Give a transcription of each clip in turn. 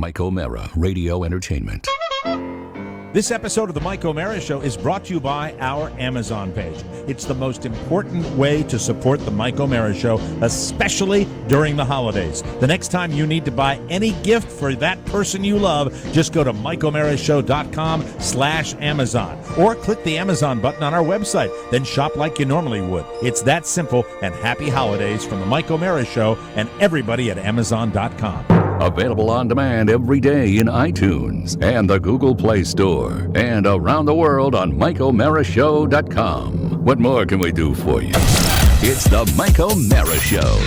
Mike O'Mara Radio Entertainment. This episode of the Mike O'Mara Show is brought to you by our Amazon page. It's the most important way to support the Mike O'Mara Show, especially during the holidays. The next time you need to buy any gift for that person you love, just go to MikeO'MaraShow.com/Amazon or click the Amazon button on our website. Then shop like you normally would. It's that simple, and happy holidays from the Mike O'Mara Show and everybody at Amazon.com. Available on demand every day in iTunes and the Google Play Store and around the world on MikeO'MaraShow.com. What more can we do for you? It's the Mike O'Mara Show.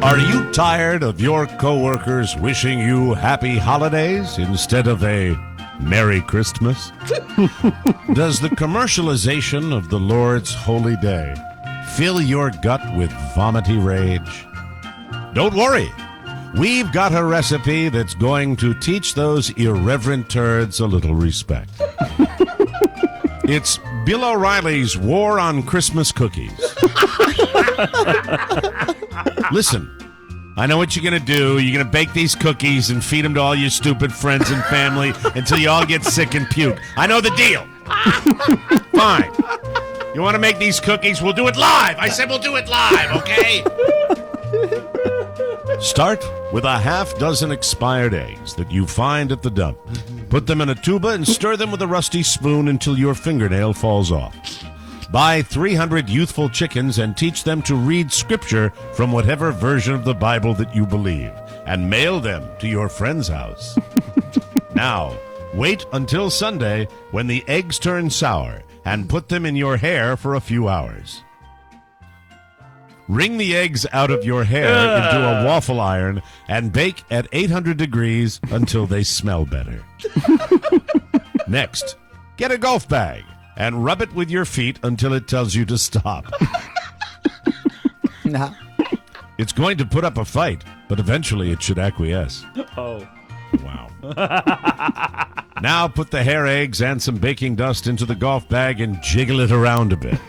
Are you tired of your coworkers wishing you happy holidays instead of a Merry Christmas? Does the commercialization of the Lord's holy day fill your gut with vomity rage? Don't worry. We've got a recipe that's going to teach those irreverent turds a little respect. It's Bill O'Reilly's War on Christmas Cookies. Listen, I know what you're going to do. You're going to bake these cookies and feed them to all your stupid friends and family until you all get sick and puke. I know the deal. Fine. You want to make these cookies? We'll do it live. I said we'll do it live, okay? Start with a half dozen expired eggs that you find at the dump. Put them in a tuba and stir them with a rusty spoon until your fingernail falls off. Buy 300 youthful chickens and teach them to read scripture from whatever version of the Bible that you believe, and mail them to your friend's house. Now, wait until Sunday when the eggs turn sour and put them in your hair for a few hours. Wring the eggs out of your hair into a waffle iron and bake at 800 degrees until they smell better. Next, get a golf bag and rub it with your feet until it tells you to stop. Nah. It's going to put up a fight, but eventually it should acquiesce. Oh. Wow. Now put the hair eggs and some baking dust into the golf bag and jiggle it around a bit.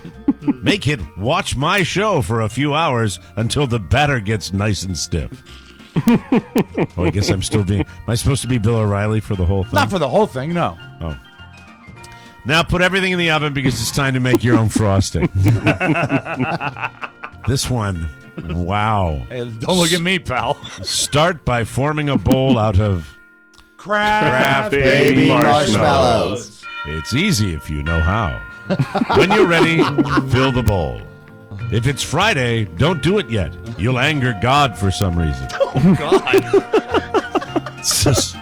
Make it watch my show for a few hours until the batter gets nice and stiff. Oh, I guess I'm still being... Am I supposed to be Bill O'Reilly for the whole thing? Not for the whole thing, no. Oh. Now put everything in the oven because it's time to make your own frosting. This one, wow. Hey, don't look at me, pal. Start by forming a bowl out of... Kraft Baby marshmallows. It's easy if you know how. When you're ready, fill the bowl. If it's Friday, don't do it yet. You'll anger God for some reason. Oh, God. It's just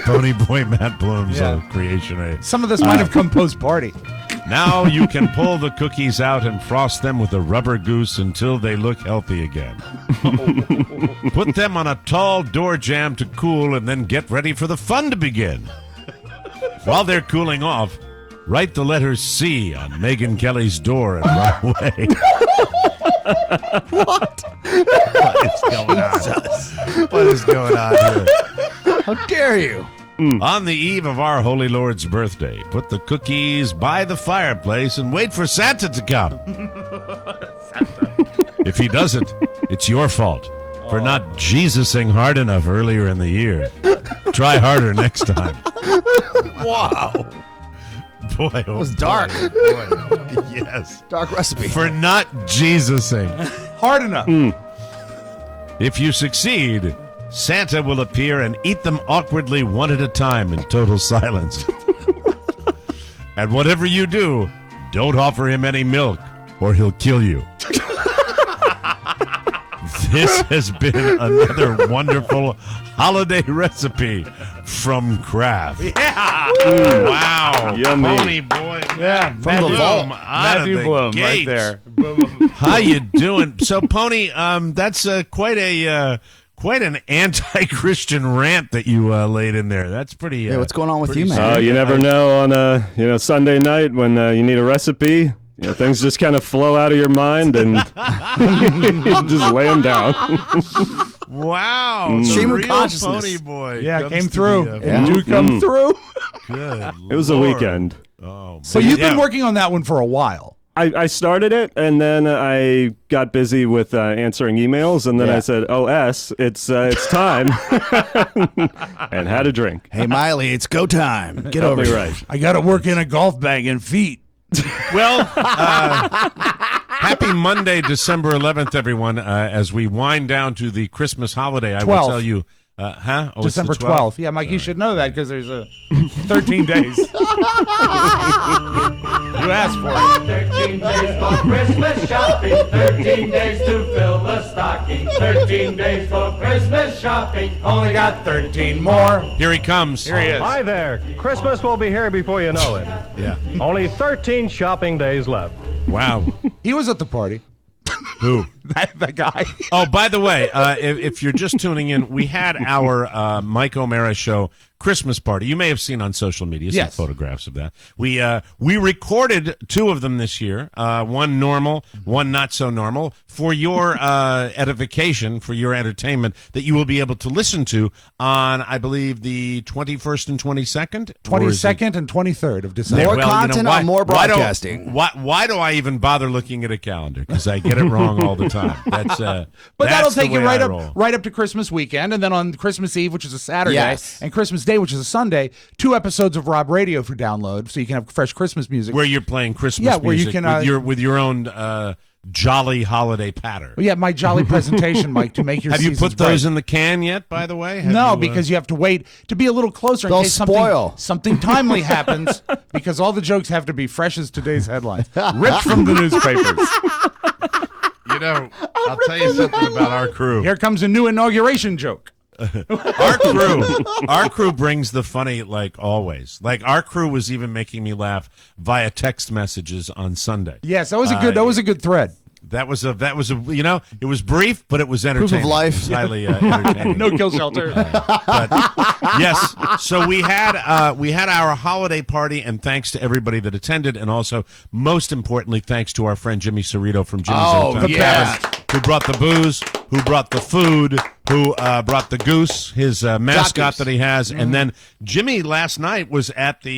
Pony Boy Matt Bloom's creation. Some of this might have come post-party. Now you can pull the cookies out and frost them with a rubber goose until they look healthy again. Put them on a tall door jamb to cool and then get ready for the fun to begin. While they're cooling off, write the letter C on Megyn Kelly's door and run away. What? What is going on? What is going on here? How dare you? On the eve of our Holy Lord's birthday, put the cookies by the fireplace and wait for Santa to come. If he doesn't, it's your fault for not Jesusing hard enough earlier in the year. Try harder next time. Wow. Boy, It was dark. boy. Yes. Dark recipe. For not Jesusing. Hard enough. If you succeed, Santa will appear and eat them awkwardly one at a time in total silence. And whatever you do, don't offer him any milk or he'll kill you. This has been another wonderful holiday recipe from Kraft. Yeah. Wow. Yummy. Pony Boy. Yeah. From the vault. Matthew Bloom right there. How you doing? So, Pony, that's quite an anti-Christian rant that you laid in there. That's pretty. Yeah, what's going on with you, man? You never know on a Sunday night when you need a recipe. Things just kind of flow out of your mind and just lay them down. Wow. Stream of Real consciousness. Pony Boy. Yeah, comes came to through. the, Yeah. You come through. Good It was a Lord. weekend. Oh, So man. you've been working on that one for a while. I started it, and then I got busy with answering emails, and then I said, "Oh, it's time," and had a drink. Hey, Miley, it's go time. Get over me here. right. I got to work in a golf bag and feet. Well, happy Monday, December 11th, everyone. As we wind down to the Christmas holiday, I will 12th. tell you. Oh, it's December the 12th. 12th. Yeah, Mike, you should know that because there's 13 days. You asked for it. 13 days for Christmas shopping, 13 days to fill the stocking, 13 days for Christmas shopping, only got 13 more. Here he comes. Here he is. Hi there. Christmas will be here before you know it. Yeah. Only 13 shopping days left. Wow. He was at the party. Who? That guy. Oh, by the way, if you're just tuning in, we had our Mike O'Mara Show Christmas party. You may have seen on social media some photographs of that. We recorded 2 of them this year, one normal, one not so normal, for your edification, for your entertainment, that you will be able to listen to on, I believe, the 21st and 22nd? 22nd and 23rd of December. More content on more broadcasting. Why do I even bother looking at a calendar? Because I get it wrong all the time. That's But that's that'll the take you way right I up roll. to Christmas weekend, and then on Christmas Eve, which is a Saturday, Yes. and Christmas Day, which is a Sunday, 2 episodes of Rob Radio for download, so you can have fresh Christmas music. Where you're playing Christmas where you music can, with your own jolly holiday patter. Well, yeah, my jolly presentation, Mike, to make your Have you seasons put those bright. in the can yet, by the way? Have No, you, because you have to wait to be a little closer in They'll case spoil. something timely happens, because all the jokes have to be fresh as today's headlines, ripped from the newspapers. you know, I'll tell you something about our crew. Here comes a new inauguration joke. Our crew brings the funny, like always. Like our crew was even making me laugh via text messages on Sunday. Yes, that was a good thread. That was a you know, it was brief, but it was entertaining. life. It was highly entertaining. No kill shelter. But yes, so we had our holiday party, and thanks to everybody that attended, and also most importantly, thanks to our friend Jimmy Cerrito from Jimmy's Entertainment Tavern, who brought the booze, who brought the food, who brought the goose, his mascot that he has, and then Jimmy last night was at the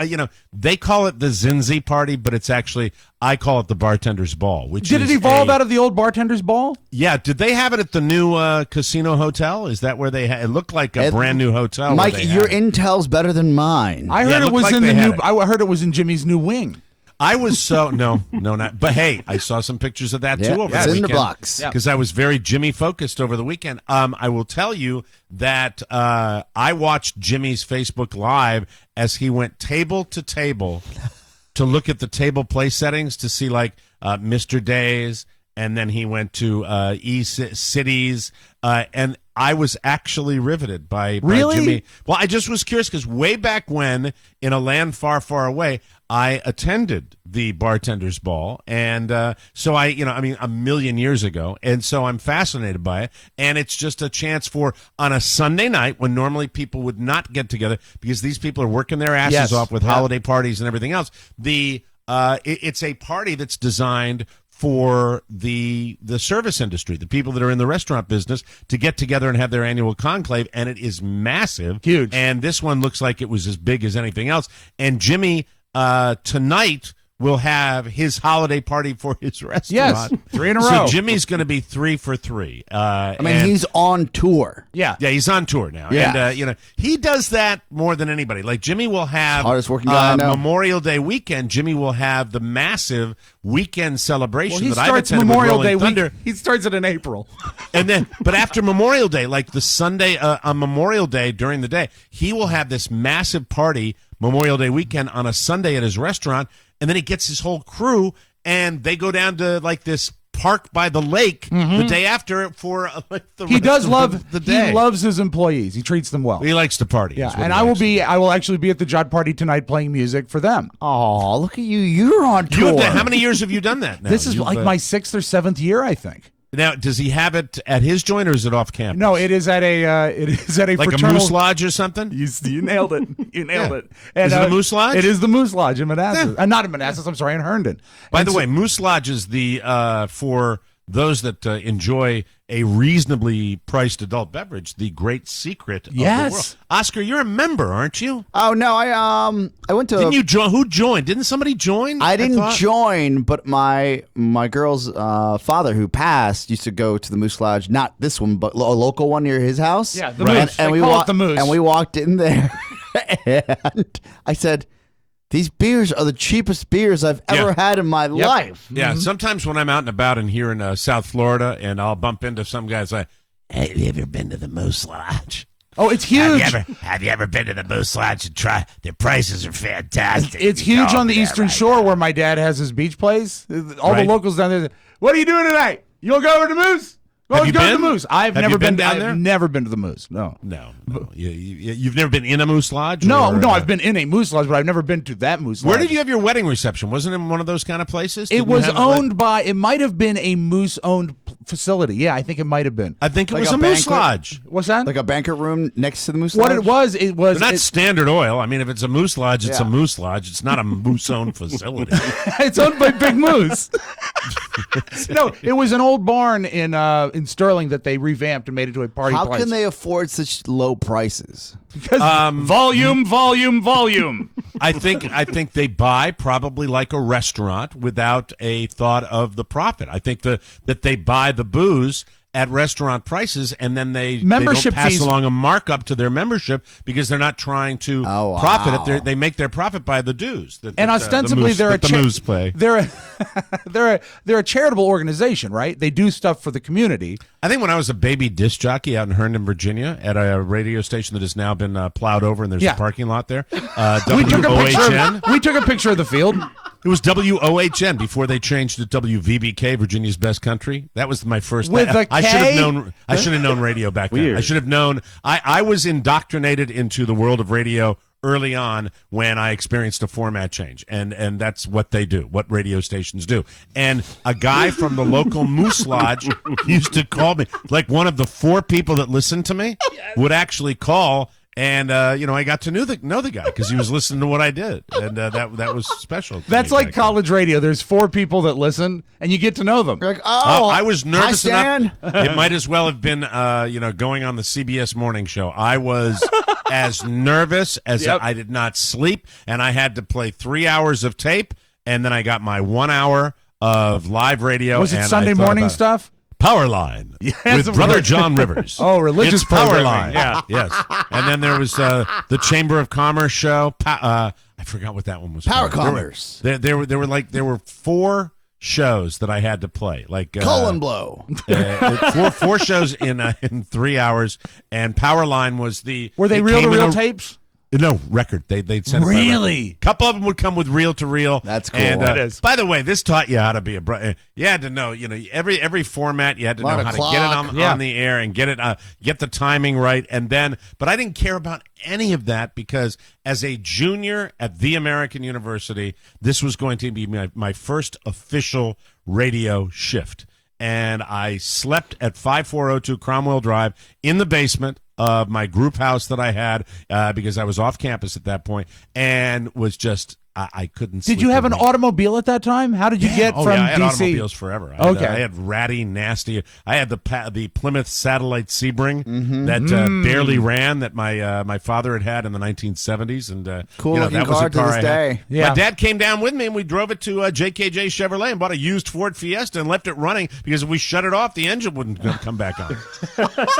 you know, they call it the Zinzi party, but it's actually, I call it the bartender's ball. Which Did it evolve out of the old bartender's ball? Yeah, did they have it at the new casino hotel? Is that where they had it? Looked like a brand new hotel. Mike, where they your had it. intel's better than mine. I Yeah, heard it it was looked in like the they new. had it. I heard it was in Jimmy's new wing. I was so no, not. But hey, I saw some pictures of that Yeah, too over it's the in weekend. the box. Because I was very Jimmy focused over the weekend. I will tell you that I watched Jimmy's Facebook Live as he went table to table to look at the table play settings to see like Mr. Days, and then he went to Cities, and I was actually riveted by Jimmy. Well, I just was curious because way back when, in a land far, far away, I attended the bartender's ball, and so a million years ago, and so I'm fascinated by it, and it's just a chance for, on a Sunday night when normally people would not get together because these people are working their asses off with holiday parties and everything else. It's a party that's designed for the service industry, the people that are in the restaurant business, to get together and have their annual conclave, and it is massive, huge. And this one looks like it was as big as anything else. And Jimmy tonight will have his holiday party for his restaurant. Yes, 3 in a row. So Jimmy's going to be 3 for 3. He's on tour. Yeah, he's on tour now. Yeah. And, he does that more than anybody. Like, Jimmy will have, hardest working guy I know. Memorial Day weekend, Jimmy will have the massive weekend celebration he that I've starts attended Memorial with Day Rolling Thunder. week. He starts it in April. And then, but after Memorial Day, like the Sunday on Memorial Day during the day, he will have this massive party Memorial Day weekend on a Sunday at his restaurant, and then he gets his whole crew, and they go down to like this park by the lake the day after for like the He rest does of love the day. He loves his employees. He treats them well. He likes to party. Yeah, is what and he I will actually be at the Jod party tonight playing music for them. Oh, look at you. You're on You tour. have how many years have you done that now? This is You've, like my 6th or 7th year, I think. Now, does he have it at his joint or is it off campus? No, it is at a like fraternal. a Moose Lodge or something? You nailed it. You nailed it. Is it a Moose Lodge? It is the Moose Lodge in Manassas. Not in Manassas. I'm sorry, in Herndon. By the way, Moose Lodge is the for those that enjoy a reasonably priced adult beverage, the great secret of the Yes. world. Oscar, you're a member, aren't you? Oh no, I went to. Didn't you join? Who joined? Didn't somebody join? I didn't thought? join, but my girl's father, who passed, used to go to the Moose Lodge. Not this one, but a local one near his house. Yeah, the Right. Moose. They call it the Moose. And we walked in there, and I said, "These beers are the cheapest beers I've ever had in my life." Yeah, sometimes when I'm out and about and here in South Florida, and I'll bump into some guys like, "Hey, have you ever been to the Moose Lodge? Oh, it's huge. Have you ever been to the Moose Lodge and try? Their prices are fantastic. It's You huge go on the over there Eastern right Shore now." where my dad has his beach place. All Right. the locals down there. What are you doing tonight? You gonna go over to Moose? Have you Go to the been? Moose. I've Have never you been down I've there? never been to the Moose. No. No. You've never been in a Moose Lodge? No, or, I've been in a Moose Lodge, but I've never been to that Moose Lodge. Where did you have your wedding reception? Wasn't it in one of those kind of places? It Didn't was you have, owned by. It might have been a Moose-owned facility. Yeah, I think it might have been. I think it Like was a a Moose banquet? Lodge. What's that? Like a banquet room next to the Moose What Lodge. it was? It was. They're not Standard Oil. I mean, if it's a Moose Lodge, it's a Yeah. Moose Lodge. It's not a Moose-owned facility. It's owned by Big Moose. No, it was an old barn in Sterling that they revamped and made into a party How place. can they afford such low prices? Because volume. I think they buy probably like a restaurant without a thought of the profit. I think that they buy the booze at restaurant prices, and then they Membership don't pass fees. along a markup to their membership because they're not trying to Oh, wow. profit. They make their profit by the dues. And ostensibly, they're a the Moose play. They're a charitable organization, right? They do stuff for the community. I think when I was a baby disc jockey out in Herndon, Virginia, at a radio station that has now been plowed over, and there's Yeah. a parking lot there. We took a WOHN. picture. We took a picture of the field. It was WOHN before they changed to WVBK, Virginia's Best Country. That was my first. With a I should K? have known. I should have known radio back then. Weird. I should have known. I was indoctrinated into the world of radio early on when I experienced a format change, and that's what they do, what radio stations do. And a guy from the local Moose Lodge used to call me, like one of the 4 people that listened to me would actually call. And I got to know the guy because he was listening to what I did, and that was special. to That's me like back then. college radio. There's 4 people that listen, and you get to know them. You're like, oh, I was nervous hi, Stan. enough. It might as well have been, going on the CBS morning show. I was as nervous as Yep. I did not sleep, and I had to play 3 hours of tape, and then I got my 1 hour of live radio. Was it and I Sunday thought morning about it. stuff? Powerline Yes, with Brother right. John Rivers. Oh, religious It's Powerline. programming. Yeah, yes. And then there was the Chamber of Commerce show. I forgot what that one was. Power called. Commerce. There were 4 shows that I had to play. Like Colon blow. four shows in 3 hours, and Powerline was the. Were they it reel came to in real a- tapes? No, record. They'd send it by Really? record. Couple of them would come with reel to reel. That's cool. And, That is. By the way, this taught you how to be you had to know, every format. You had to know Lot of how to get it clock. Yeah. on the air and get the timing right. And then, but I didn't care about any of that because as a junior at the American University, this was going to be my first official radio shift. And I slept at 5402 Cromwell Drive in the basement of my group house that I had because I was off campus at that point and was just I couldn't sleep. Did you have a an wink. automobile at that time? How did you get from I had DC? automobiles forever. I Okay. had ratty, nasty. I had the Plymouth Satellite Sebring that barely ran that my father had in the 1970s, and Cool looking that was car a to car this I had. day. Yeah. My dad came down with me, and we drove it to JKJ Chevrolet and bought a used Ford Fiesta and left it running because if we shut it off, the engine wouldn't come back on.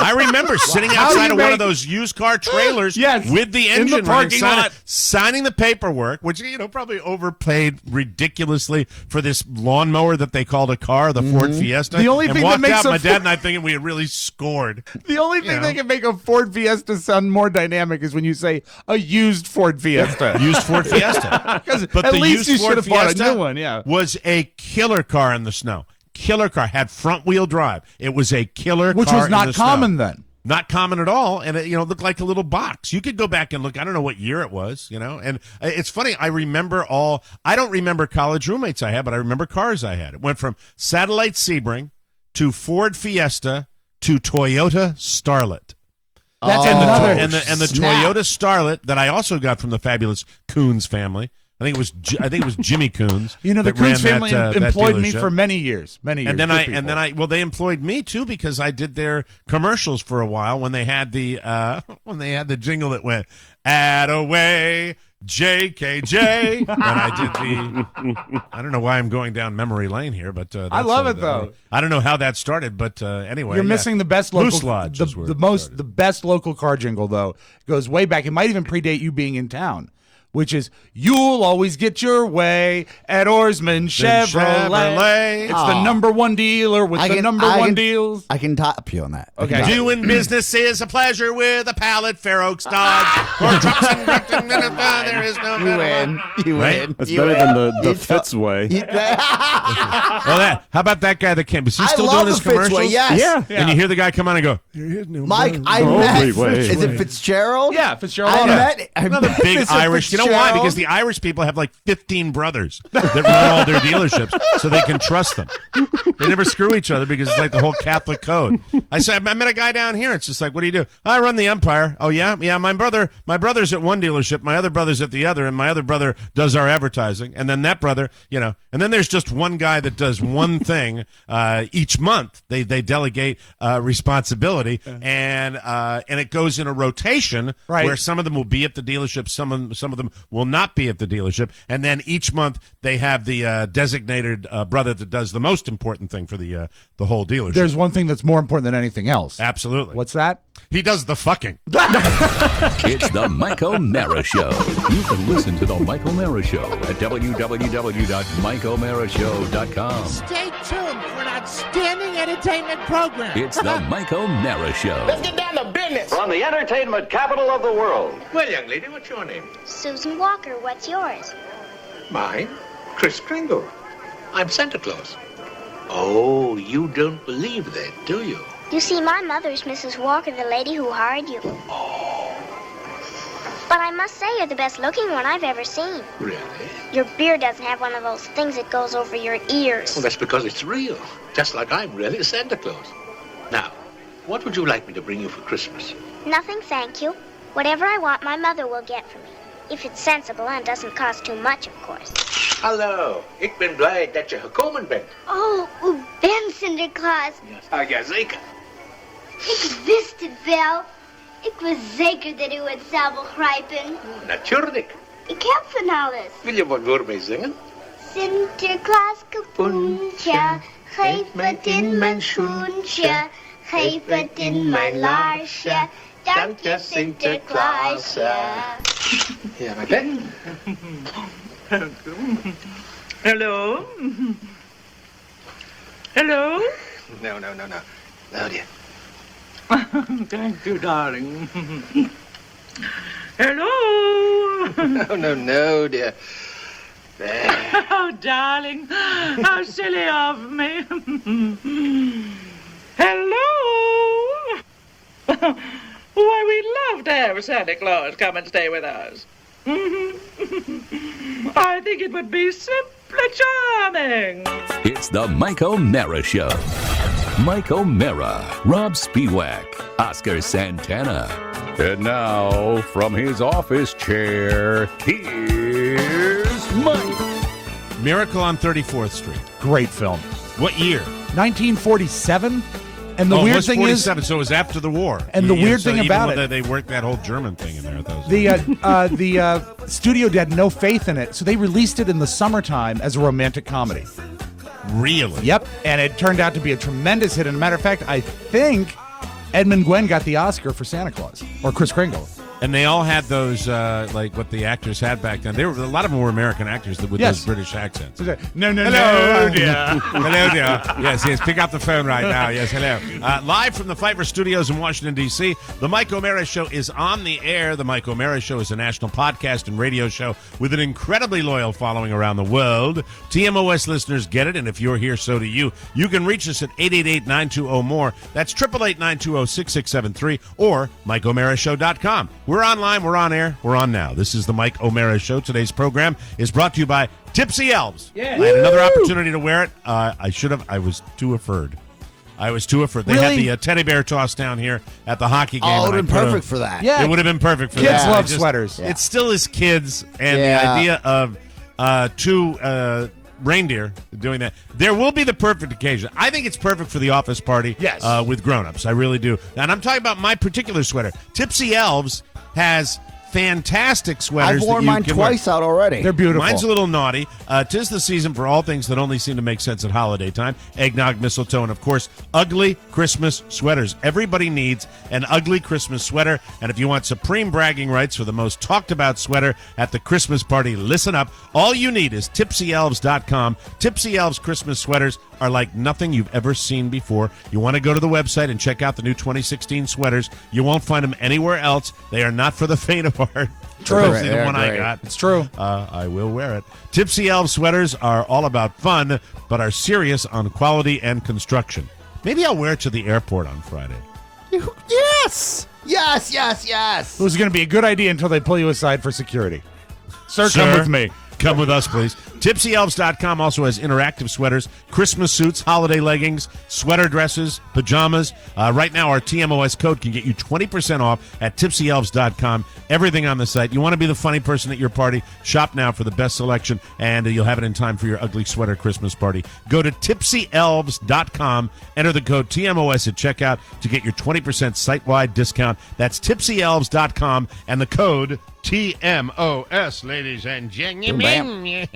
I remember sitting How do outside you of one make- of those used car trailers Yes, with the in the engine running, parking lot. signing the paperwork, which probably overpaid ridiculously for this lawnmower that they called a car, the Ford Fiesta. The only and thing that walked makes out, a my Fo- dad and I thinking we had really scored. The only thing know. that can make a Ford Fiesta sound more dynamic is when you say a used Ford Fiesta. Used Ford Fiesta. 'Cause But at the least used you Ford should have bought a Fiesta new one, yeah. was a killer car in the snow. Killer car. Had front wheel drive. It was a killer Which car was in not the snow. common then. Not common at all, and it looked like a little box. You could go back and look. I don't know what year it was, and it's funny. I don't remember college roommates I had, but I remember cars I had. It went from Satellite Sebring to Ford Fiesta to Toyota Starlet. That's And another. the snap. Toyota Starlet that I also got from the fabulous Coons family I think it was Jimmy Coons. You know, the that ran Coons family that employed me dealership. for many years. And then they employed me too because I did their commercials for a while when they had the jingle that went "Attaway JKJ," and I did the. I don't know why I'm going down memory lane here, but I love it though. I don't know how that started, but anyway, you're missing the best local, Moose Lodge is where it started. the best local car jingle though goes way back. It might even predate you being in town. Which is, you'll always get your way at Oarsman Chevrolet. It's the number one dealer with the number one deals. I can top you on that. Okay. Doing business is a pleasure with a pallet Fair Oaks Dodge. For trucks and there is no You win. You Right? win. That's You better win. than the Fitz way. How about that guy that came? Is he still I love doing his the Fitzway, commercials? yes. Yeah. And you hear the guy come on and go, Mike, I Holy met. way. Is it Fitzgerald? Yeah, Fitzgerald. I Yeah. met. Another big Mr. Irish. You know why? Fitzgerald. Because the Irish people have like 15 brothers that run all their dealerships, so they can trust them. They never screw each other because it's like the whole Catholic code. I met a guy down here. It's just like, what do you do? I run the Empire. Oh yeah, yeah. My brother's at one dealership. My other brother's at the other, and my other brother does our advertising. And then that brother, and then there's just one guy that does one thing each month. They delegate responsibility, and it goes in a rotation where some of them will be at the dealership, some of them will not be at the dealership, and then each month they have the designated brother that does the most important thing for the whole dealership. There's one thing that's more important than anything else. Absolutely. What's that? He does the fucking. It's the Mike O'Mara Show. You can listen to the Mike O'Mara Show at www.mikeomarashow.com. Stay tuned for an outstanding entertainment program. It's the Mike O'Mara Show. Let's get down to business. From the entertainment capital of the world. Well, young lady, what's your name? Susan Walker, what's yours? Mine? Kris Kringle. I'm Santa Claus. Oh, you don't believe that, do you? You see, my mother's Mrs. Walker, the lady who hired you. Oh. But I must say you're the best looking one I've ever seen. Really? Your beard doesn't have one of those things that goes over your ears. Well, that's because it's real. Just like I'm really Santa Claus. Now, what would you like me to bring you for Christmas? Nothing, thank you. Whatever I want, my mother will get for me. If it's sensible and doesn't cost too much, of course. Hallo, ik ben blij dat je gekomen bent. Oh, u bent Sinterklaas. Ja, zeker. Ik wist het wel. Ik was zeker dat u het zou begrijpen. Natuurlijk. Ik heb van alles. Wil je wat voor mij zingen? Sinterklaas kapoentje, geef het in mijn schoentje. Geef het in mijn laarsje. Dank je, Sinterklaasje. Ja, maar pen. Hello? Hello? No. Oh, dear. Thank you, darling. Hello? No, dear. There. Oh, darling, how silly of me. Hello? Why, we'd love to have Santa Claus come and stay with us. I think it would be simply charming. It's the Mike O'Mara Show. Mike O'Mara, Rob Spiewak, Oscar Santana. And now, from his office chair, here's Mike. Miracle on 34th Street. Great film. What year? 1947. And the it weird was thing 47, so it was after the war. And the weird thing even about though it, they worked that whole German thing in there. the studio had no faith in it, so they released it in the summertime as a romantic comedy. Really? Yep, and it turned out to be a tremendous hit. And a matter of fact, I think Edmund Gwenn got the Oscar for Santa Claus, or Kris Kringle. And they all had those, like what the actors had back then. A lot of them were American actors with those British accents. No, Hello, dear. Hello, dear. Yes, pick up the phone right now. Yes, hello. Live from the Pfeiffer Studios in Washington, D.C., The Mike O'Mara Show is on the air. The Mike O'Mara Show is a national podcast and radio show with an incredibly loyal following around the world. TMOS listeners get it, and if you're here, so do you. You can reach us at 888-920-MORE. That's 888-920-6673 or MikeO'MaraShow.com. We're online, we're on air, we're on now. This is the Mike O'Mara Show. Today's program is brought to you by Tipsy Elves. Yeah. I had another opportunity to wear it. I was too afraid. They had the teddy bear toss down here at the hockey game. Oh, it would have been perfect for that. Yeah. It would have been perfect for Kids that. love sweaters. It still is kids, and the idea of 2 reindeer doing that. There will be the perfect occasion. I think it's perfect for the office party. Yes. With grown-ups. I really do. And I'm talking about my particular sweater. Tipsy Elves has fantastic sweaters. I've worn mine twice out already. They're beautiful. Mine's a little naughty. 'Tis the season for all things that only seem to make sense at holiday time. Eggnog, mistletoe, and of course, ugly Christmas sweaters. Everybody needs an ugly Christmas sweater. And if you want supreme bragging rights for the most talked about sweater at the Christmas party, listen up. All you need is tipsyelves.com. Tipsy Elves Christmas sweaters are like nothing you've ever seen before. You want to go to the website and check out the new 2016 sweaters. You won't find them anywhere else. They are not for the faint of heart. True. See the one I got. It's true. I will wear it. Tipsy Elf sweaters are all about fun, but are serious on quality and construction. Maybe I'll wear it to the airport on Friday. Yes! Yes, yes, yes! It was going to be a good idea until they pull you aside for security. Sir, come with me. Come with us, please. TipsyElves.com also has interactive sweaters, Christmas suits, holiday leggings, sweater dresses, pajamas. Right now, our TMOS code can get you 20% off at TipsyElves.com. Everything on the site. You want to be the funny person at your party? Shop now for the best selection, and you'll have it in time for your ugly sweater Christmas party. Go to TipsyElves.com. Enter the code TMOS at checkout to get your 20% site-wide discount. That's TipsyElves.com and the code TMOS, ladies and gentlemen.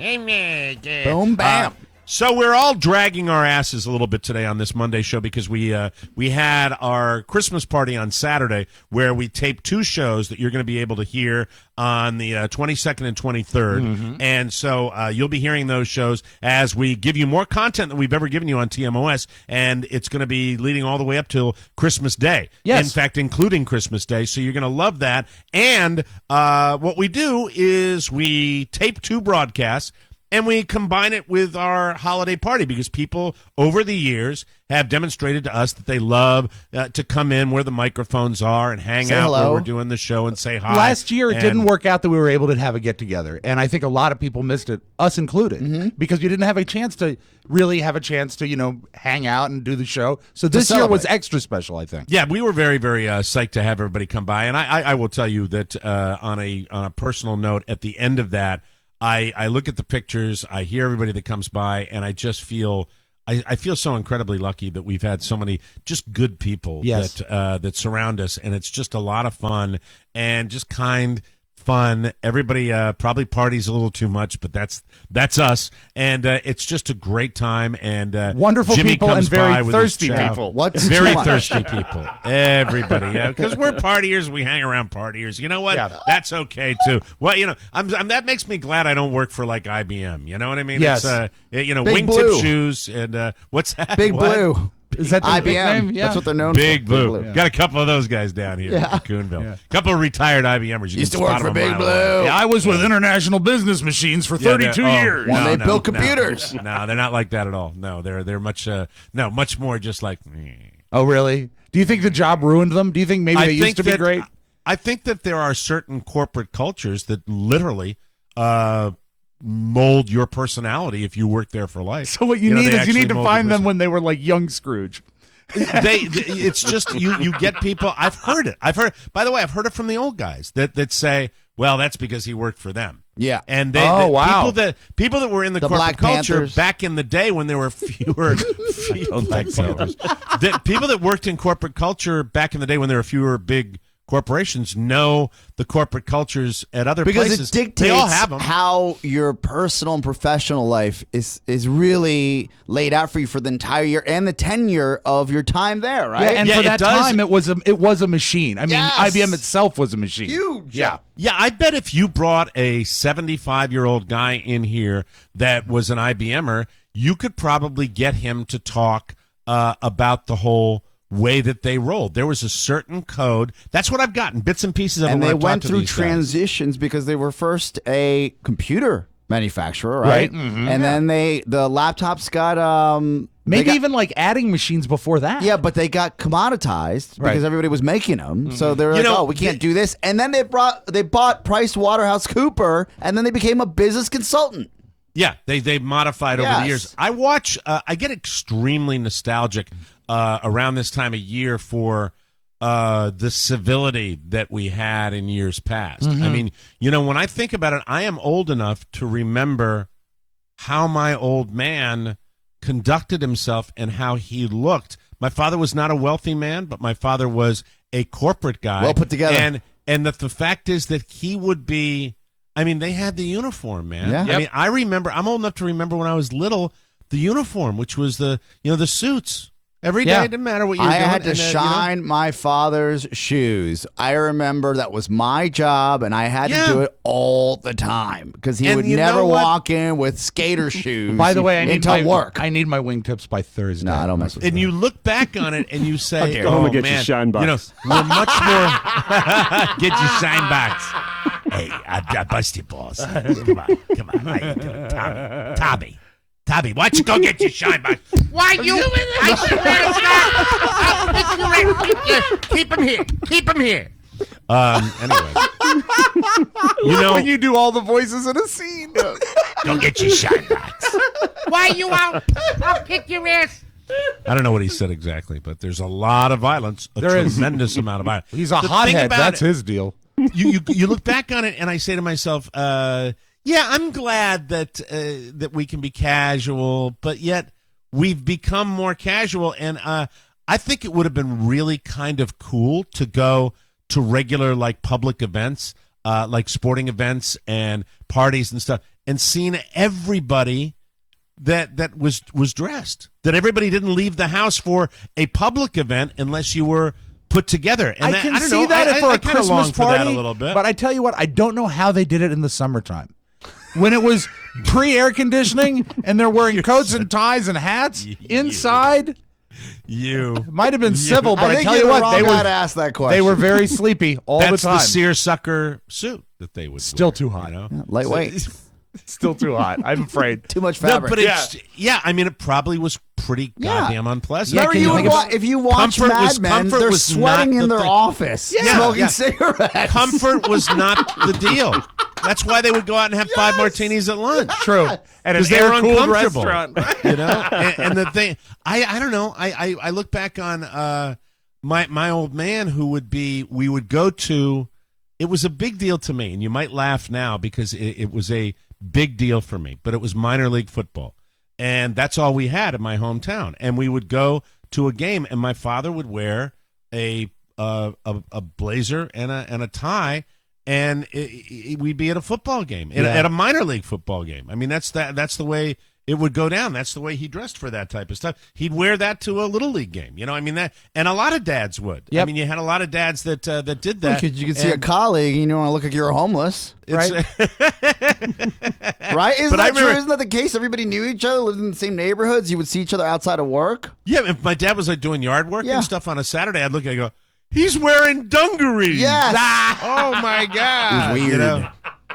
Boom, bam. So we're all dragging our asses a little bit today on this Monday show because we had our Christmas party on Saturday where we taped 2 shows that you're going to be able to hear on the 22nd and 23rd. Mm-hmm. And so you'll be hearing those shows as we give you more content than we've ever given you on TMOS, and it's going to be leading all the way up till Christmas Day. Yes. In fact, including Christmas Day. So you're going to love that. And what we do is we tape 2 broadcasts, and we combine it with our holiday party because people over the years have demonstrated to us that they love to come in where the microphones are and hang Say out hello. where we're doing the show and say hi. Last year, it And- didn't work out that we were able to have a get-together, and I think a lot of people missed it, us included, because you didn't have a chance to really have a chance to, hang out and do the show. So this year was extra special, I think. Yeah, we were very, very psyched to have everybody come by. And I will tell you that on a personal note, at the end of that, I look at the pictures, I hear everybody that comes by, and I just feel I feel so incredibly lucky that we've had so many just good people Yes. that surround us, and it's just a lot of fun and just kind, fun. Everybody probably parties a little too much, but that's us, and it's just a great time. And Wonderful Jimmy people comes and very by with his thirsty chow. people. What's Very too much? thirsty people. Everybody, yeah, because we're partiers. We hang around partiers. You know what? Yeah. That's okay too. Well, I'm that makes me glad I don't work for like IBM. You know what I mean? Yes. It's, Big wingtip Blue. shoes and what's that? Big What? Blue. Is that the IBM. nickname? Yeah. That's what they're known Big for. Blue. Got a couple of those guys down here in Coonville. Yeah. A couple of retired IBMers. You Used can to work spot for 'em a Big mile Blue. away. Yeah, I was with International Business Machines for 32 years. When they built computers. No, they're not like that at all. No, they're much much more just like. Oh, really? Do you think the job ruined them? Do you think maybe they used to be great? I think that there are certain corporate cultures that literally mold your personality if you work there for life. So what you know, need they is you need actually to mold the find them person. when they were like young Scrooge. It's just you get people. I've heard it. By the way, I've heard it from the old guys that say, well, that's because he worked for them. Yeah. And wow. people that were in the corporate Black culture Panthers. back in the day when there were fewer Black Panthers. People that worked in corporate culture back in the day when there were fewer big corporations know the corporate cultures at other Because places. it dictates they all have them. how your personal and professional life is really laid out for you for the entire year and the tenure of your time there, right? Yeah, and Yeah, for it that does. time, it was a machine. I mean, Yes. IBM itself was a machine. Huge. Yeah. Yeah, I bet if you brought a 75-year-old guy in here that was an IBMer, you could probably get him to talk about the whole way that they rolled. There was a certain code. That's what I've gotten, bits and pieces of it. And when they I've went talked to through these guys. transitions because they were first a computer manufacturer, right? And then the laptops got Maybe even like adding machines before that. yeah, but they got commoditized Right. because everybody was making them. So they were You like, know, "Oh, we can't do this." And then they bought Price Waterhouse Cooper, and then they became a business consultant. Yeah, they modified over the Yes. years. I watch. I get extremely nostalgic around this time of year for the civility that we had in years past. I mean, when I think about it, I am old enough to remember how my old man conducted himself and how he looked. My father was not a wealthy man, but my father was a corporate guy. Well put together. And the fact is that he would be, I mean, they had the uniform, man. Yeah. I mean, I remember, I'm old enough to remember when I was little, the uniform, which was the suits. Every day, it didn't matter what you were doing. I had to shine my father's shoes. I remember that was my job, and I had to do it all the time because he would never walk in with skater shoes. By the way, I need my work. I need my wingtips by Thursday. No, I don't mess with And you look back on it and you say, Go home and get man, your shine box. we're much more. Get your shine box. Hey, I bust your balls. Come on. How you doing, Tommy? Tommy, why don't you go get your shine box? Why you? Keep him here. Keep him here. Anyway. When you do all the voices in a scene. Go get your shine box. Why you out? I'll kick your ass. I don't know what he said exactly, but there's a lot of violence, tremendous amount of violence. He's a hothead. That's his deal. You look back on it, and I say to myself, yeah, I'm glad that we can be casual, but yet we've become more casual. And I think it would have been really kind of cool to go to regular public events, like sporting events and parties and stuff, and seeing everybody that was dressed. That everybody didn't leave the house for a public event unless you were put together. And I can don't see know, that for I a kinda Christmas long for that party, a little bit. but I tell you what, I don't know how they did it in the summertime. When it was pre-air conditioning and they're wearing coats and ties and hats inside. It might have been civil, but I tell you're you the what, wrong guy to ask that question. they were very sleepy all That's the time. the seersucker suit that they would Still wear, too hot. Lightweight. Still too hot. I'm afraid. Too much No, fabric. but I mean, it probably was pretty goddamn unpleasant. Remember if you watch Mad Men, they're sweating in their office, smoking cigarettes. Comfort was not the deal. That's why they would go out and have 5 martinis at lunch. True. At an Because they were air-cooled uncomfortable. restaurant. And the thing, I don't know. I look back on my old man we would go to. It was a big deal to me, and you might laugh now because it was a big deal for me, but it was minor league football. And that's all we had in my hometown. And we would go to a game, and my father would wear a blazer and a tie, and we'd be at a football game, at a minor league football game. I mean, that's the way it would go down. That's the way he dressed for that type of stuff. He'd wear that to a little league game. I mean, that, and a lot of dads would. Yep. I mean, you had a lot of dads that did that. Because you could see a colleague and you don't want to look like you're homeless, right? Right? Isn't that true? Isn't that the case? Everybody knew each other, lived in the same neighborhoods. You would see each other outside of work. Yeah, if my dad was doing yard work and stuff on a Saturday, I'd look at it and go, he's wearing dungarees. Yes. Oh my God. It was weird.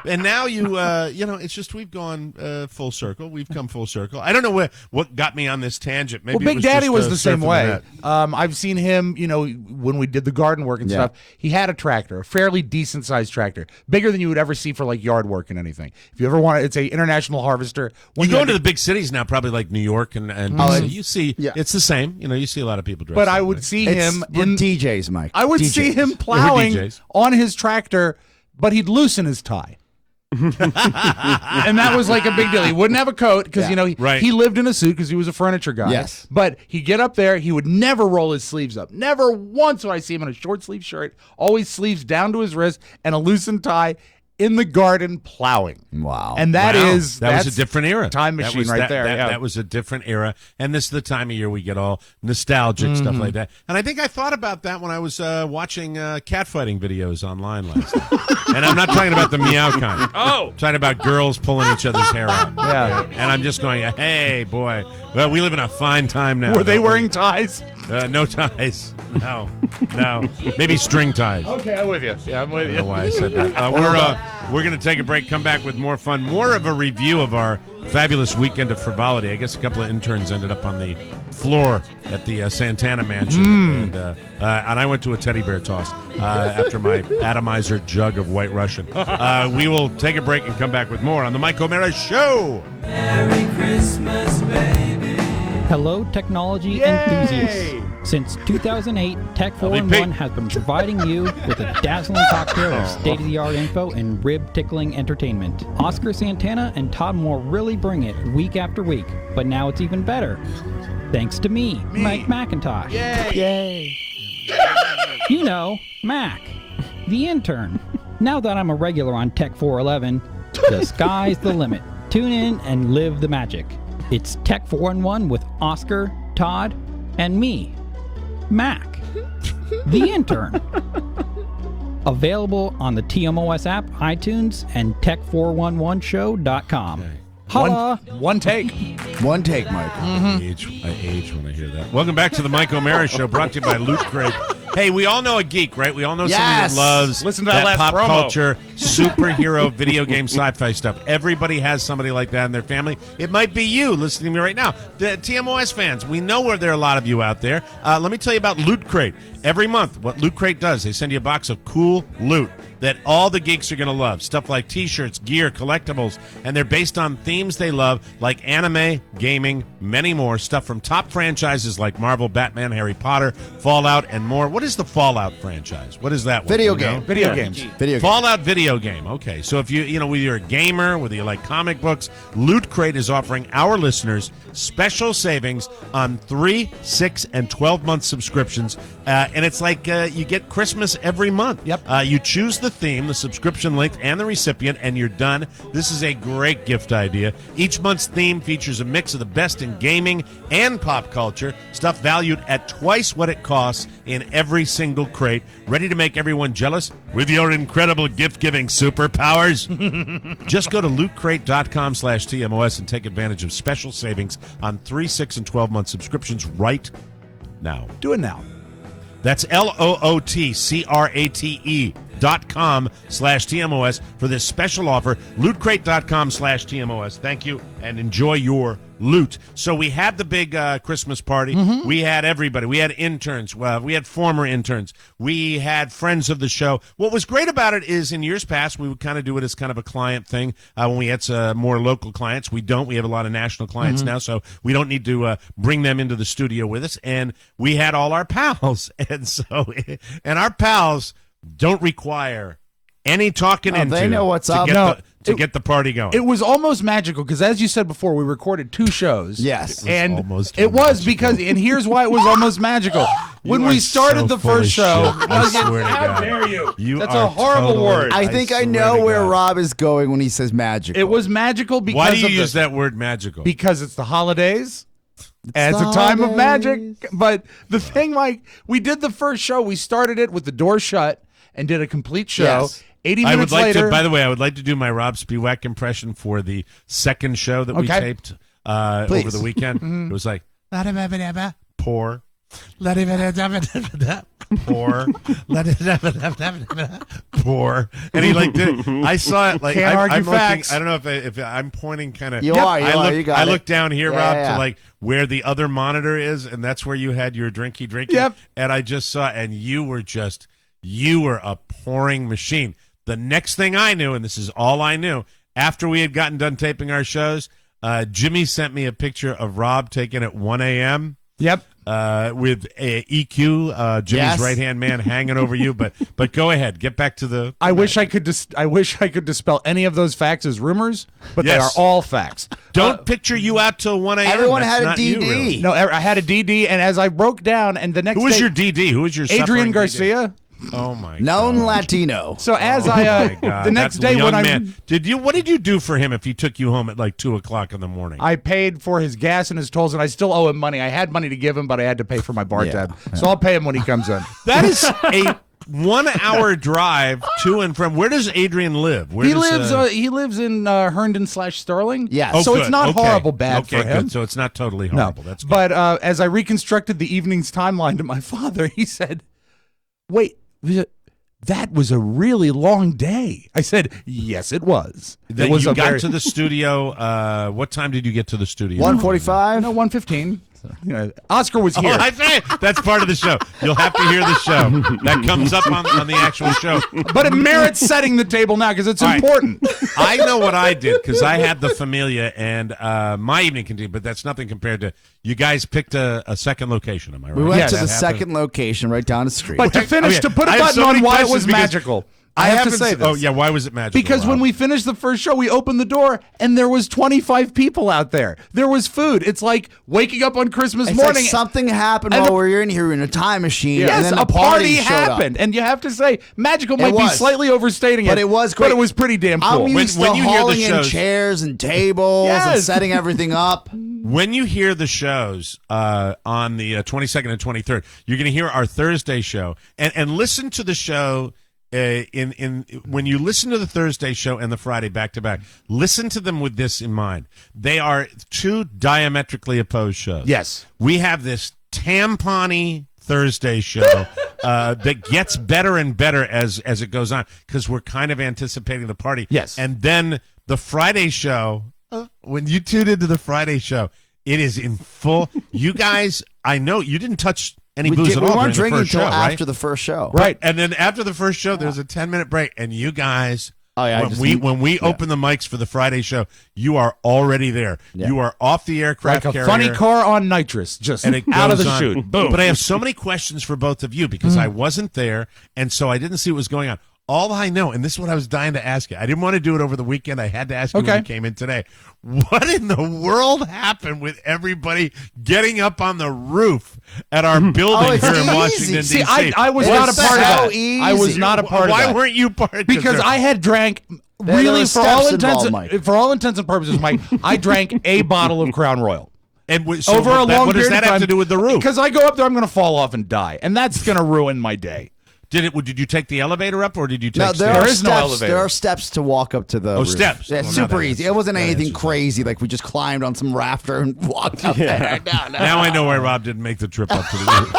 And now it's just we've gone full circle. We've come full circle. I don't know what got me on this tangent. Maybe Big Daddy was the same way. That. I've seen him, when we did the garden work and stuff, he had a tractor, a fairly decent sized tractor, bigger than you would ever see for yard work and anything. If you ever want it, it's a international harvester. When you go into the big cities now, probably like New York and you see it's the same. You see a lot of people dressed. But I would see him in DJs, Mike. I would see him plowing on his tractor, but he'd loosen his tie. And that was a big deal. He wouldn't have a coat because he lived in a suit because he was a furniture guy. Yes, but he'd get up there. He would never roll his sleeves up. Never once would I see him in a short sleeve shirt. Always sleeves down to his wrist and a loosened tie in the garden plowing. Wow. And that was a different era. Time machine there. That was a different era. And this is the time of year we get all nostalgic, stuff like that. And I think I thought about that when I was watching catfighting videos online last night. And I'm not talking about the meow kind. I'm talking about girls pulling each other's hair out. Yeah. And I'm just going, hey, boy. Well, we live in a fine time now. Were they wearing ties? No ties. No. Maybe string ties. Okay, I'm with you. Yeah, I'm with you. I don't know why I said that. We're going to take a break, come back with more fun, more of a review of our fabulous weekend of frivolity. I guess a couple of interns ended up on the floor at the Santana Mansion, and I went to a teddy bear toss after my atomizer jug of White Russian. We will take a break and come back with more on the Mike O'Mara Show. Merry Christmas, baby. Hello, technology enthusiasts. Since 2008, Tech 4-in-1 has been providing you with a dazzling cocktail of state-of-the-art info and rib-tickling entertainment. Oscar Santana and Todd Moore really bring it week after week, but now it's even better. Thanks to me. Mike McIntosh. Yay! You know, Mac, the intern. Now that I'm a regular on Tech 411, the sky's the limit. Tune in and live the magic. It's Tech 4-in-1 with Oscar, Todd, and me, Mac, the intern. Available on the TMOS app, iTunes, and tech411show.com. Holla! One take. One take, Michael. I age when I hear that. Welcome back to the Mike O'Mara Show, brought to you by Loot Crate. Hey, we all know a geek, right? We all know somebody that loves Listen to that last pop promo. culture, superhero, video game, sci-fi stuff. Everybody has somebody like that in their family. It might be you listening to me right now. The TMOS fans, we know where there are a lot of you out there. Let me tell you about Loot Crate. Every month, what Loot Crate does, they send you a box of cool loot that all the geeks are going to love. Stuff like T-shirts, gear, collectibles, and they're based on themes they love, like anime, gaming, many more. Stuff from top franchises like Marvel, Batman, Harry Potter, Fallout, and more. What is the Fallout franchise? What is that one? Video Do you game. know? Video games. Video game. Fallout video game. Okay, so if you know, whether you're a gamer, whether you like comic books, Loot Crate is offering our listeners special savings on 3, 6, and 12-month subscriptions, and it's like you get Christmas every month. Yep. You choose the theme, the subscription length, and the recipient, and you're done. This is a great gift idea. Each month's theme features a mix of the best in gaming and pop culture, stuff valued at twice what it costs in every single crate. Ready to make everyone jealous with your incredible gift-giving superpowers? Just go to lootcrate.com/TMOS and take advantage of special savings on 3, 6, and 12-month subscriptions right now. Do it now. That's LOOTCRATE.com/TMOS for this special offer. LootCrate.com/TMOS. Thank you, and enjoy your loot. So we had the big Christmas party. We had everybody. We had interns. We had former interns. We had friends of the show. What was great about it is in years past, we would kind of do it as kind of a client thing when we had more local clients. We don't. We have a lot of national clients now, so we don't need to bring them into the studio with us. And we had all our pals. And our pals don't require any talking into. They know what's up. To get the party going. It was almost magical because, as you said before, we recorded 2 shows. Yes. And almost it was because, and here's why it was almost magical. When we started the first show, how dare you? That's a horrible word. I think I know where Rob is going when he says magical. It was magical because Why do you of use that word magical? Because it's the holidays. And it's a time of magic. But the thing, Mike, we did the first show. We started it with the door shut and did a complete show. Yes. 80 minutes later. By the way, I would like to do my Rob Spiewak impression for the second show that we taped over the weekend. It was like, poor. Poor. And he like did. I saw it like Can't argue I'm facts. looking, I don't know if I'm pointing kind of. You are. You got I it. look down here, Rob, Yeah. to like where the other monitor is, and that's where you had your drinky. Yep. And I just saw, and you were a pouring machine. The next thing I knew, and this is all I knew, after we had gotten done taping our shows, Jimmy sent me a picture of Rob taken at 1 a.m. Yep. With EQ, Jimmy's right-hand man, hanging over you. But go ahead, get back to the. I wish I could dispel any of those facts as rumors, but they are all facts. Don't picture you out till 1 a.m. Everyone That's had a not you, DD. really. No, I had a DD, and as I broke down, and the next Who was day, your DD? Who was your Adrian suffering Garcia. DD? Oh my! Known Latino. So as my God. the next That's day young when I man. What did you do for him if he took you home at like 2:00 in the morning? I paid for his gas and his tolls, and I still owe him money. I had money to give him, but I had to pay for my bar tab. So I'll pay him when he comes in. That is a 1-hour drive to and from. Where does Adrian live? Where He does, lives. He lives in Herndon/Sterling. Yes. Oh, so good. it's not Okay. horrible bad Okay, for him. good. So it's not totally No, horrible. That's good. but as I reconstructed the evening's timeline to my father, he said, "Wait, that was a really long day." I said, "Yes, it was." Then you got to the studio. What time did you get to the studio? 1:45. No, 1:15. Oscar was here. Oh, I say that's part of the show. You'll have to hear the show. That comes up on the actual show. But it merits setting the table now because it's important. I know what I did because I had the Familia and my evening canteen, but that's nothing compared to you guys picked a second location. Am I right? We went to the second location right down the street. But to finish, to put a button on why it was magical. I have to say this. Oh, yeah, why was it magical? Because when we finished the first show, we opened the door, and there was 25 people out there. There was food. It's like waking up on Christmas morning. Like something happened while we were in here in a time machine, yes, and then a party happened. And you have to say, magical might be slightly overstating it. But it was great. But it was pretty damn cool. I'm used to hauling in chairs and tables and setting everything up. When you hear the shows on the 22nd and 23rd, you're going to hear our Thursday show and listen to the show. When you listen to the Thursday show and the Friday back to back, listen to them with this in mind. They are two diametrically opposed shows. Yes, we have this tampon-y Thursday show that gets better and better as it goes on because we're kind of anticipating the party. Yes, and then the Friday show. When you tune into the Friday show, it is in full. You guys, I know you didn't touch any booze at all. We weren't during drinking the first show, until right? after the first show. Right. And then after the first show, there's a 10-minute break. And you guys, when we open the mics for the Friday show, you are already there. Yeah. You are off the aircraft like a carrier. Funny car on nitrous, just and it out of goes the on. chute. Boom. But I have so many questions for both of you because I wasn't there, and so I didn't see what was going on. All I know, and this is what I was dying to ask you. I didn't want to do it over the weekend. I had to ask you when you came in today. What in the world happened with everybody getting up on the roof at our building here in Washington, D.C.? See, I was not a part of that. I was not a part of that. Why weren't you part of it? Because I had drank, really, for all intents and purposes, Mike, I drank a bottle of Crown Royal. And so over a long period of time. What does that have to do with the roof? Because I go up there, I'm going to fall off and die. And that's going to ruin my day. Did you take the elevator up, or did you take no, stairs? There is no elevator. There are steps to walk up to the roof. Steps. Yeah, super easy. It wasn't anything crazy, like we just climbed on some rafter and walked up there. No. Now I know why Rob didn't make the trip up to the roof.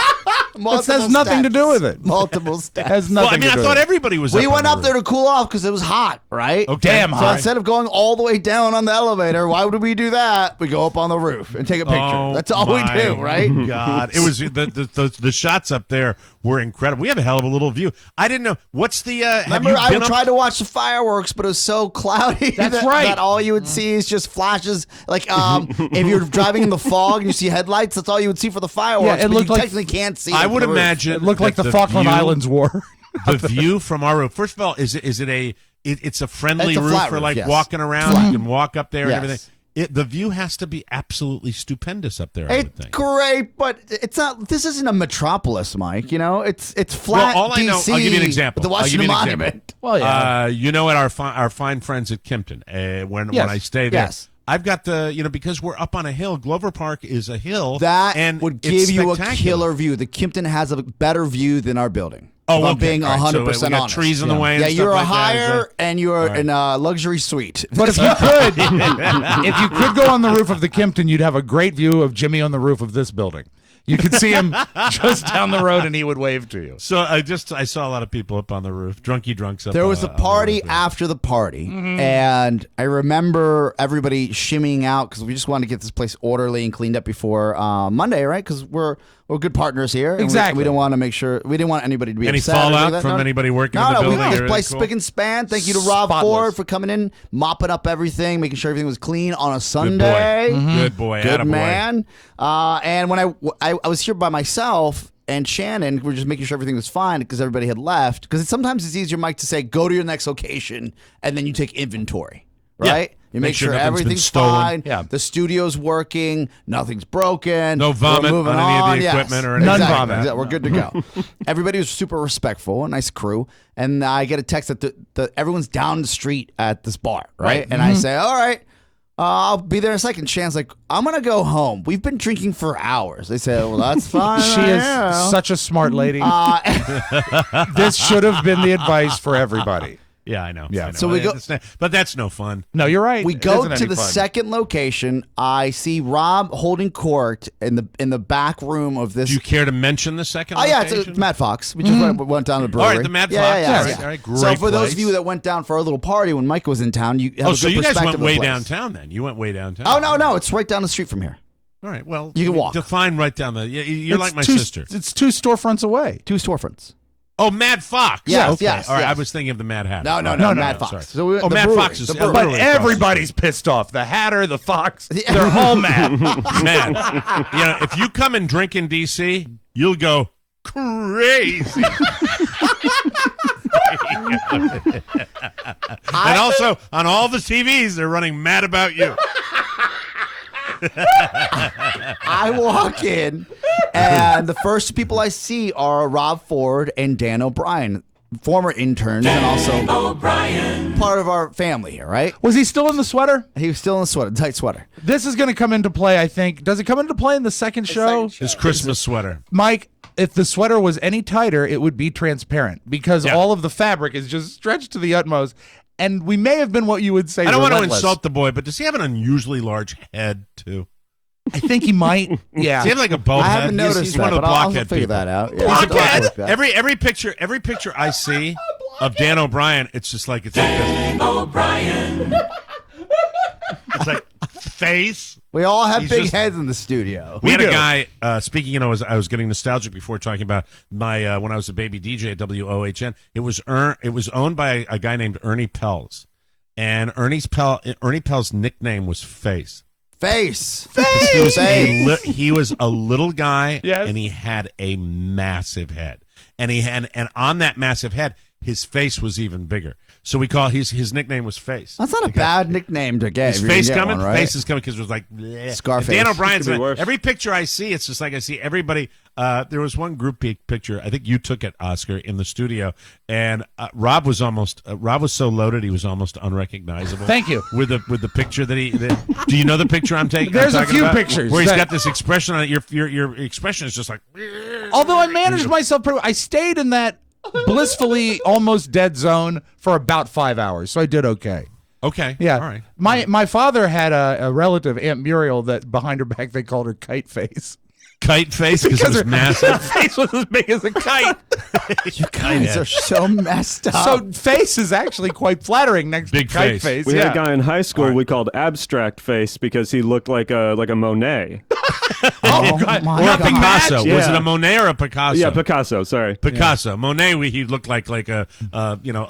It has nothing to do with it. Multiple steps. Has nothing I thought everybody was We went up there to cool off because it was hot, right? Okay. Damn hot. So instead of going all the way down on the elevator, why would we do that? We go up on the roof and take a picture. Oh, that's all we do, right? God. It was the shots up there were incredible. We have a hell of a little view. I didn't know. What's the Remember, I tried to watch the fireworks, but it was so cloudy that all you would see is just flashes. Like if you're driving in the fog and you see headlights, that's all you would see for the fireworks. Yeah, it looked you like technically can't see. I would imagine it looked like the Falkland Islands War. The view from our roof. First of all, is it a it's a friendly roof for like walking around. Flat. You can walk up there and everything. The view has to be absolutely stupendous up there. I would think. It's great, but it's not. This isn't a metropolis, Mike. You know, it's flat. Well, all I know, DC, I'll give you an example. The Washington Monument. Well, yeah. You know, at our fine friends at Kimpton, when I stay there. Yes. I've got because we're up on a hill. Glover Park is a hill. That would give you a killer view. The Kimpton has a better view than our building. Oh, I'm being 100% so honest. Trees in the way. Yeah, and you're stuff like higher and you're in a luxury suite. But if you could go on the roof of the Kimpton, you'd have a great view of Jimmy on the roof of this building. You could see him just down the road, and he would wave to you. So I saw a lot of people up on the roof, drunks up. There was a party after the party, and I remember everybody shimmying out because we just wanted to get this place orderly and cleaned up before Monday, right? Because we're good partners here. And exactly. We didn't want to make sure we didn't want anybody to be any upset. fallout from anybody working in the building. No, this place spick and span. Thank you to Rob Ford for coming in, mopping up everything, making sure everything was clean on a Sunday. Good boy, good man. And when I was here by myself and Shannon, we're just making sure everything was fine because everybody had left. Because sometimes it's easier, Mike, to say go to your next location and then you take inventory, right? Yeah. You make sure everything's fine. Yeah. The studio's working. Nothing's broken. No vomit on any of the equipment or anything. None Exactly. vomit. Exactly. We're good to go. Everybody was super respectful, a nice crew. And I get a text that everyone's down the street at this bar, right? And I say, all right, I'll be there in a second. Shannon's like, I'm going to go home. We've been drinking for hours. They said, well, that's fine. She is such a smart lady. This should have been the advice for everybody. Yeah, I know. Yeah. I know. So we go, but that's no fun. No, you're right. We go to the second location. I see Rob holding court in the back room of this. Do you care to mention the second? Oh yeah, location? it's Mad Fox. We just went down to the brewery. All right, the Mad Fox. Yeah. All right, great so for those place. of you that went down for our little party when Mike was in town, you have a so good you guys perspective went way of the place. downtown then. You went way downtown. Oh no, it's right down the street from here. All right. Well, You can walk. Define right down the. You're It's like my two- sister. It's 2 storefronts away. 2 storefronts. Oh, Mad Fox. Yes, Okay. yes, All right. yes. I was thinking of the Mad Hatter. No, All right. Mad Fox. Sorry. So Oh, the Mad brewery, Fox is the brewery. But literally across the everybody's pissed off. The Hatter, the Fox, they're all mad. Man, if you come and drink in D.C., you'll go crazy. And also, on all the TVs, they're running Mad About You. I walk in, and the first people I see are Rob Ford and Dan O'Brien, former interns and also part of our family here, right? Was he still in the sweater? He was still in the sweater, tight sweater. This is going to come into play, I think. Does it come into play in the second show? His Christmas sweater. Mike, if the sweater was any tighter, it would be transparent because all of the fabric is just stretched to the utmost. And we may have been what you would say. I don't want to relentless. insult the boy, but does he have an unusually large head, too? I think he might. Yeah. Does he have like a bow I head? haven't noticed He's that, one of the but I'll blockhead figure people. that out. Yeah, Blockhead? I'll look that. Every picture I see of Dan O'Brien, it's just like it's like this. O'Brien. It's like face. We all have He's big just- heads in the studio. We had a guy speaking. I was getting nostalgic before talking about my when I was a baby DJ at WOHN. It was owned by a guy named Ernie Pels, and Ernie Pels' nickname was Face. Face. He was a little guy, Yes. and he had a massive head, and on that massive head, his face was even bigger. So we call his nickname was Face. That's not a bad nickname to get. His if you're face gonna get coming, one, right? face is coming because it was like bleh. Scarface. And Dan O'Brien's Could be worse. every picture I see, it's just like I see everybody. There was one group picture. I think you took it, Oscar, in the studio, and Rob was so loaded he was almost unrecognizable. Thank you. With the picture that do you know the picture I'm taking? There's I'm a talking few about? pictures where he's that- got this expression on it. Your expression is just like. Although I managed myself, I stayed in that blissfully almost dead zone for about 5 hours, so I did okay. Okay. Yeah. All right. My father had a relative, Aunt Muriel, that behind her back they called her Kite Face. Kite face because it was her massive. face was as big as a kite. You guys are so messed up. So face is actually quite flattering next Big to Kite face. Face. We yeah. had a guy in high school we called Abstract Face because he looked like a Monet. oh my Or a God. Picasso. Yeah. Was it a Monet or a Picasso? Yeah, Picasso. Sorry. Picasso. Monet, he looked like a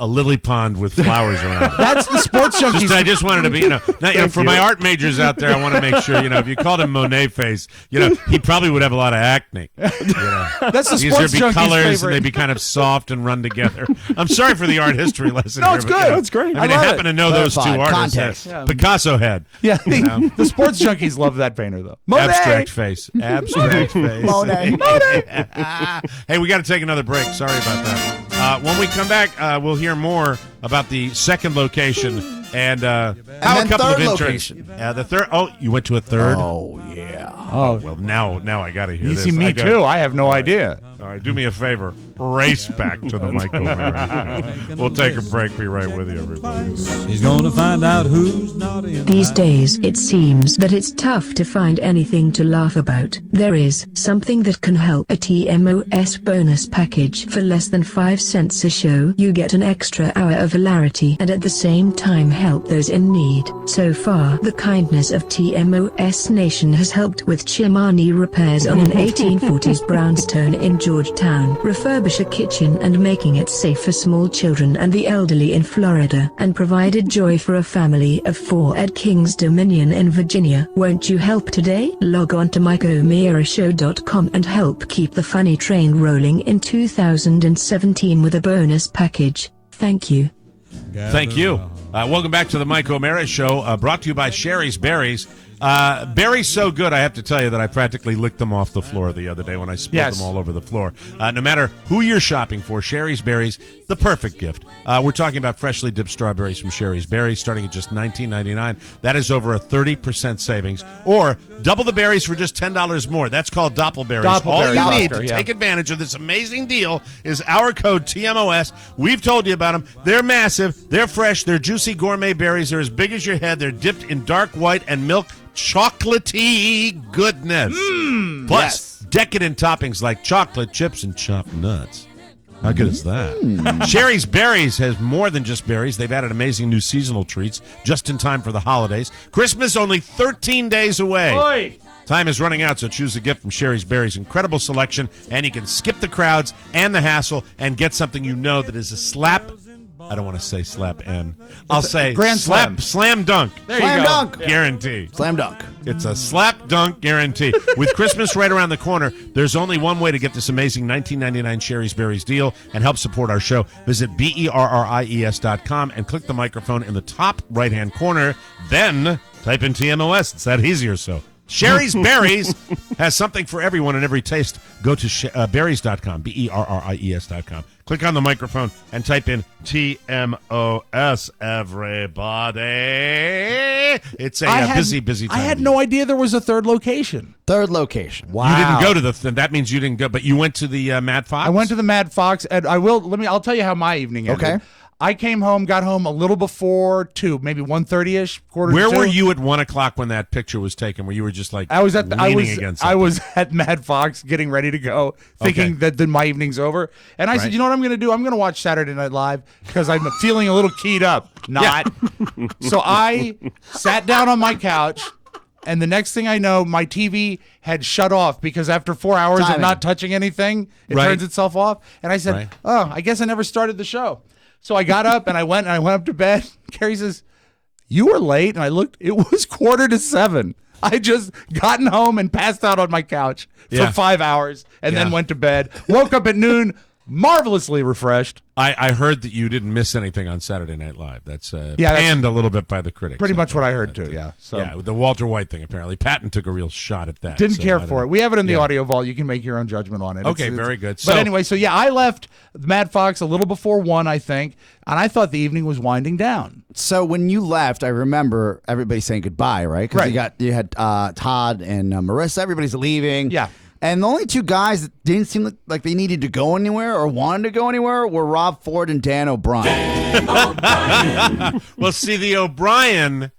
lily pond with flowers around it. That's the sports junkies. I just wanted to be, for my art majors out there, I want to make sure, if you called him Monet face, he probably would have a lot of acne. That's the Because sports there'd be junkies' colors favorite. and they'd be kind of soft and run together. I'm sorry for the art history lesson. No, here, it's but, good. It's great. I I mean, I love happen it. to know those two Clarified. artists. Context. Yeah. Picasso head. Yeah, the sports junkies love that painter though. Monet. Abstract face. Abstract face. Monet. Hey, we got to take another break. Sorry about that. When we come back, we'll hear more about the second location and how then a couple third of interns. location. The third. Oh, you went to a third. Oh yeah. Oh, Well, now I got to hear you this. see, me too. I have no idea. All right, do me a favor. Race back to the microphone. We'll take a break. Be right with you, everybody. He's gonna find out who's naughty and These days it seems that it's tough to find anything to laugh about. There is something that can help. A TMOS bonus package for less than 5 cents a show. You get an extra hour of hilarity and at the same time help those in need. So far, the kindness of TMOS Nation has helped with chimney repairs on an 1840s brownstone in Georgetown, refurbish a kitchen and making it safe for small children and the elderly in Florida, and provided joy for a family of 4 at King's Dominion in Virginia. Won't you help today? Log on to MikeO'MearaShow.com and help keep the funny train rolling in 2017 with a bonus package. Thank you. Thank you. Welcome back to the Mike O'Mara Show, brought to you by Sherry's Berries. Berries so good, I have to tell you that I practically licked them off the floor the other day when I spilled them all over the floor. No matter who you're shopping for, Sherry's Berries, the perfect gift. We're talking about freshly dipped strawberries from Sherry's Berries, starting at just $19.99. That is over a 30% savings. Or double the berries for just $10 more. That's called Doppelberries. All you need to take advantage of this amazing deal is our code TMOS. We've told you about them. They're massive. They're fresh. They're juicy gourmet berries. They're as big as your head. They're dipped in dark white and milk chocolatey goodness. Plus, decadent toppings like chocolate chips and chopped nuts. How good is that? Sherry's Berries has more than just berries. They've added amazing new seasonal treats just in time for the holidays. Christmas only 13 days away. Time is running out, so choose a gift from Sherry's Berries' incredible selection, and you can skip the crowds and the hassle and get something you know that is a slap. I don't want to say slap N. I'll say grand slam dunk. There you go. Dunk. Guarantee. Slam dunk. It's a slap dunk guarantee. With Christmas right around the corner, there's only one way to get this amazing $19.99 Sherry's Berries deal and help support our show. Visit BERRIES.com and click the microphone in the top right-hand corner. Then type in TMOS. It's that easier so. Sherry's Berries has something for everyone and every taste. Go to berries.com, BERRIES.com. Click on the microphone and type in TMOS, everybody. It's a busy time. I had no idea there was a third location. Third location. Wow. You didn't go to that means you didn't go, but you went to the Mad Fox? I went to the Mad Fox, and I'll tell you how my evening ended. Okay. I got home a little before 2, maybe 1:30ish, quarter Where to 2. were you at 1 o'clock when that picture was taken? Where you were just like I was at Mad Fox getting ready to go, thinking that my evening's over. And I said, you know what I'm going to do? I'm going to watch Saturday Night Live because I'm feeling a little keyed up. Not. Yeah. So I sat down on my couch, and the next thing I know, my TV had shut off because after 4 hours of not touching anything, it turns itself off. And I said, oh, I guess I never started the show. So I got up and I went up to bed. Carrie says, "You were late." And I looked, it was 6:45. I just gotten home and passed out on my couch for 5 hours and then went to bed. Woke up at noon, marvelously refreshed. I heard that you didn't miss anything on Saturday Night Live. That's panned a little bit by the critics. Pretty much what I heard too, yeah. So yeah, the Walter White thing apparently. Patton took a real shot at that. Didn't care for it. We have it in the audio vault. You can make your own judgment on it. Okay, very good. But anyway, so yeah, I left Mad Fox a little before 1, I think, and I thought the evening was winding down. So when you left, I remember everybody saying goodbye, right? Because you had Todd and Marissa. Everybody's leaving. Yeah. And the only two guys that didn't seem like they needed to go anywhere or wanted to go anywhere were Rob Ford and Dan O'Brien. Well, see, the O'Brien,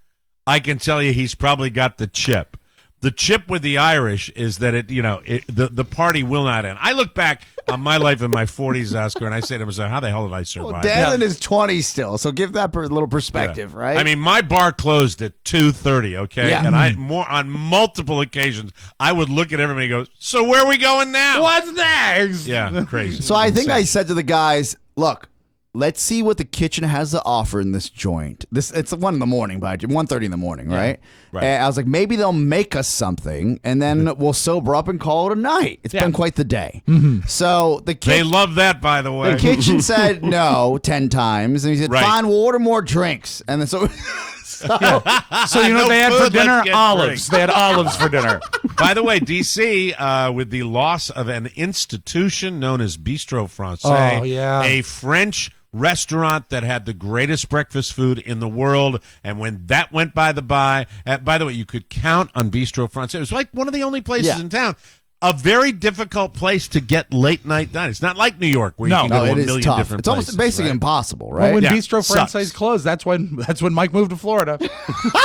I can tell you he's probably got the chip. The chip with the Irish is that the party will not end. I look back on my life in my 40s, Oscar, and I say to myself, how the hell did I survive? Well, Dan in his 20s still, so give that a little perspective, right? I mean, my bar closed at 2:30, okay? Yeah. And on multiple occasions, I would look at everybody and go, so where are we going now? What's next? Yeah, crazy. So I think I said to the guys, look, let's see what the kitchen has to offer in this joint. It's 1 in the morning, by 1:30 in the morning, right? Right. And I was like, maybe they'll make us something, and then we'll sober up and call it a night. It's been quite the day. So they love that, by the way. The kitchen said no 10 times, and he said, fine, we'll order more drinks. And then so you know they had for dinner olives. Drinks. They had olives for dinner. By the way, DC, with the loss of an institution known as Bistro Francais, a French restaurant that had the greatest breakfast food in the world, and when that went by the way, you could count on Bistro Francais. It was like one of the only places in town. A very difficult place to get late night dining. It's not like New York where you can go to a million different It's places. almost basically impossible, right? Well, when Bistro Francais closed, that's when Mike moved to Florida.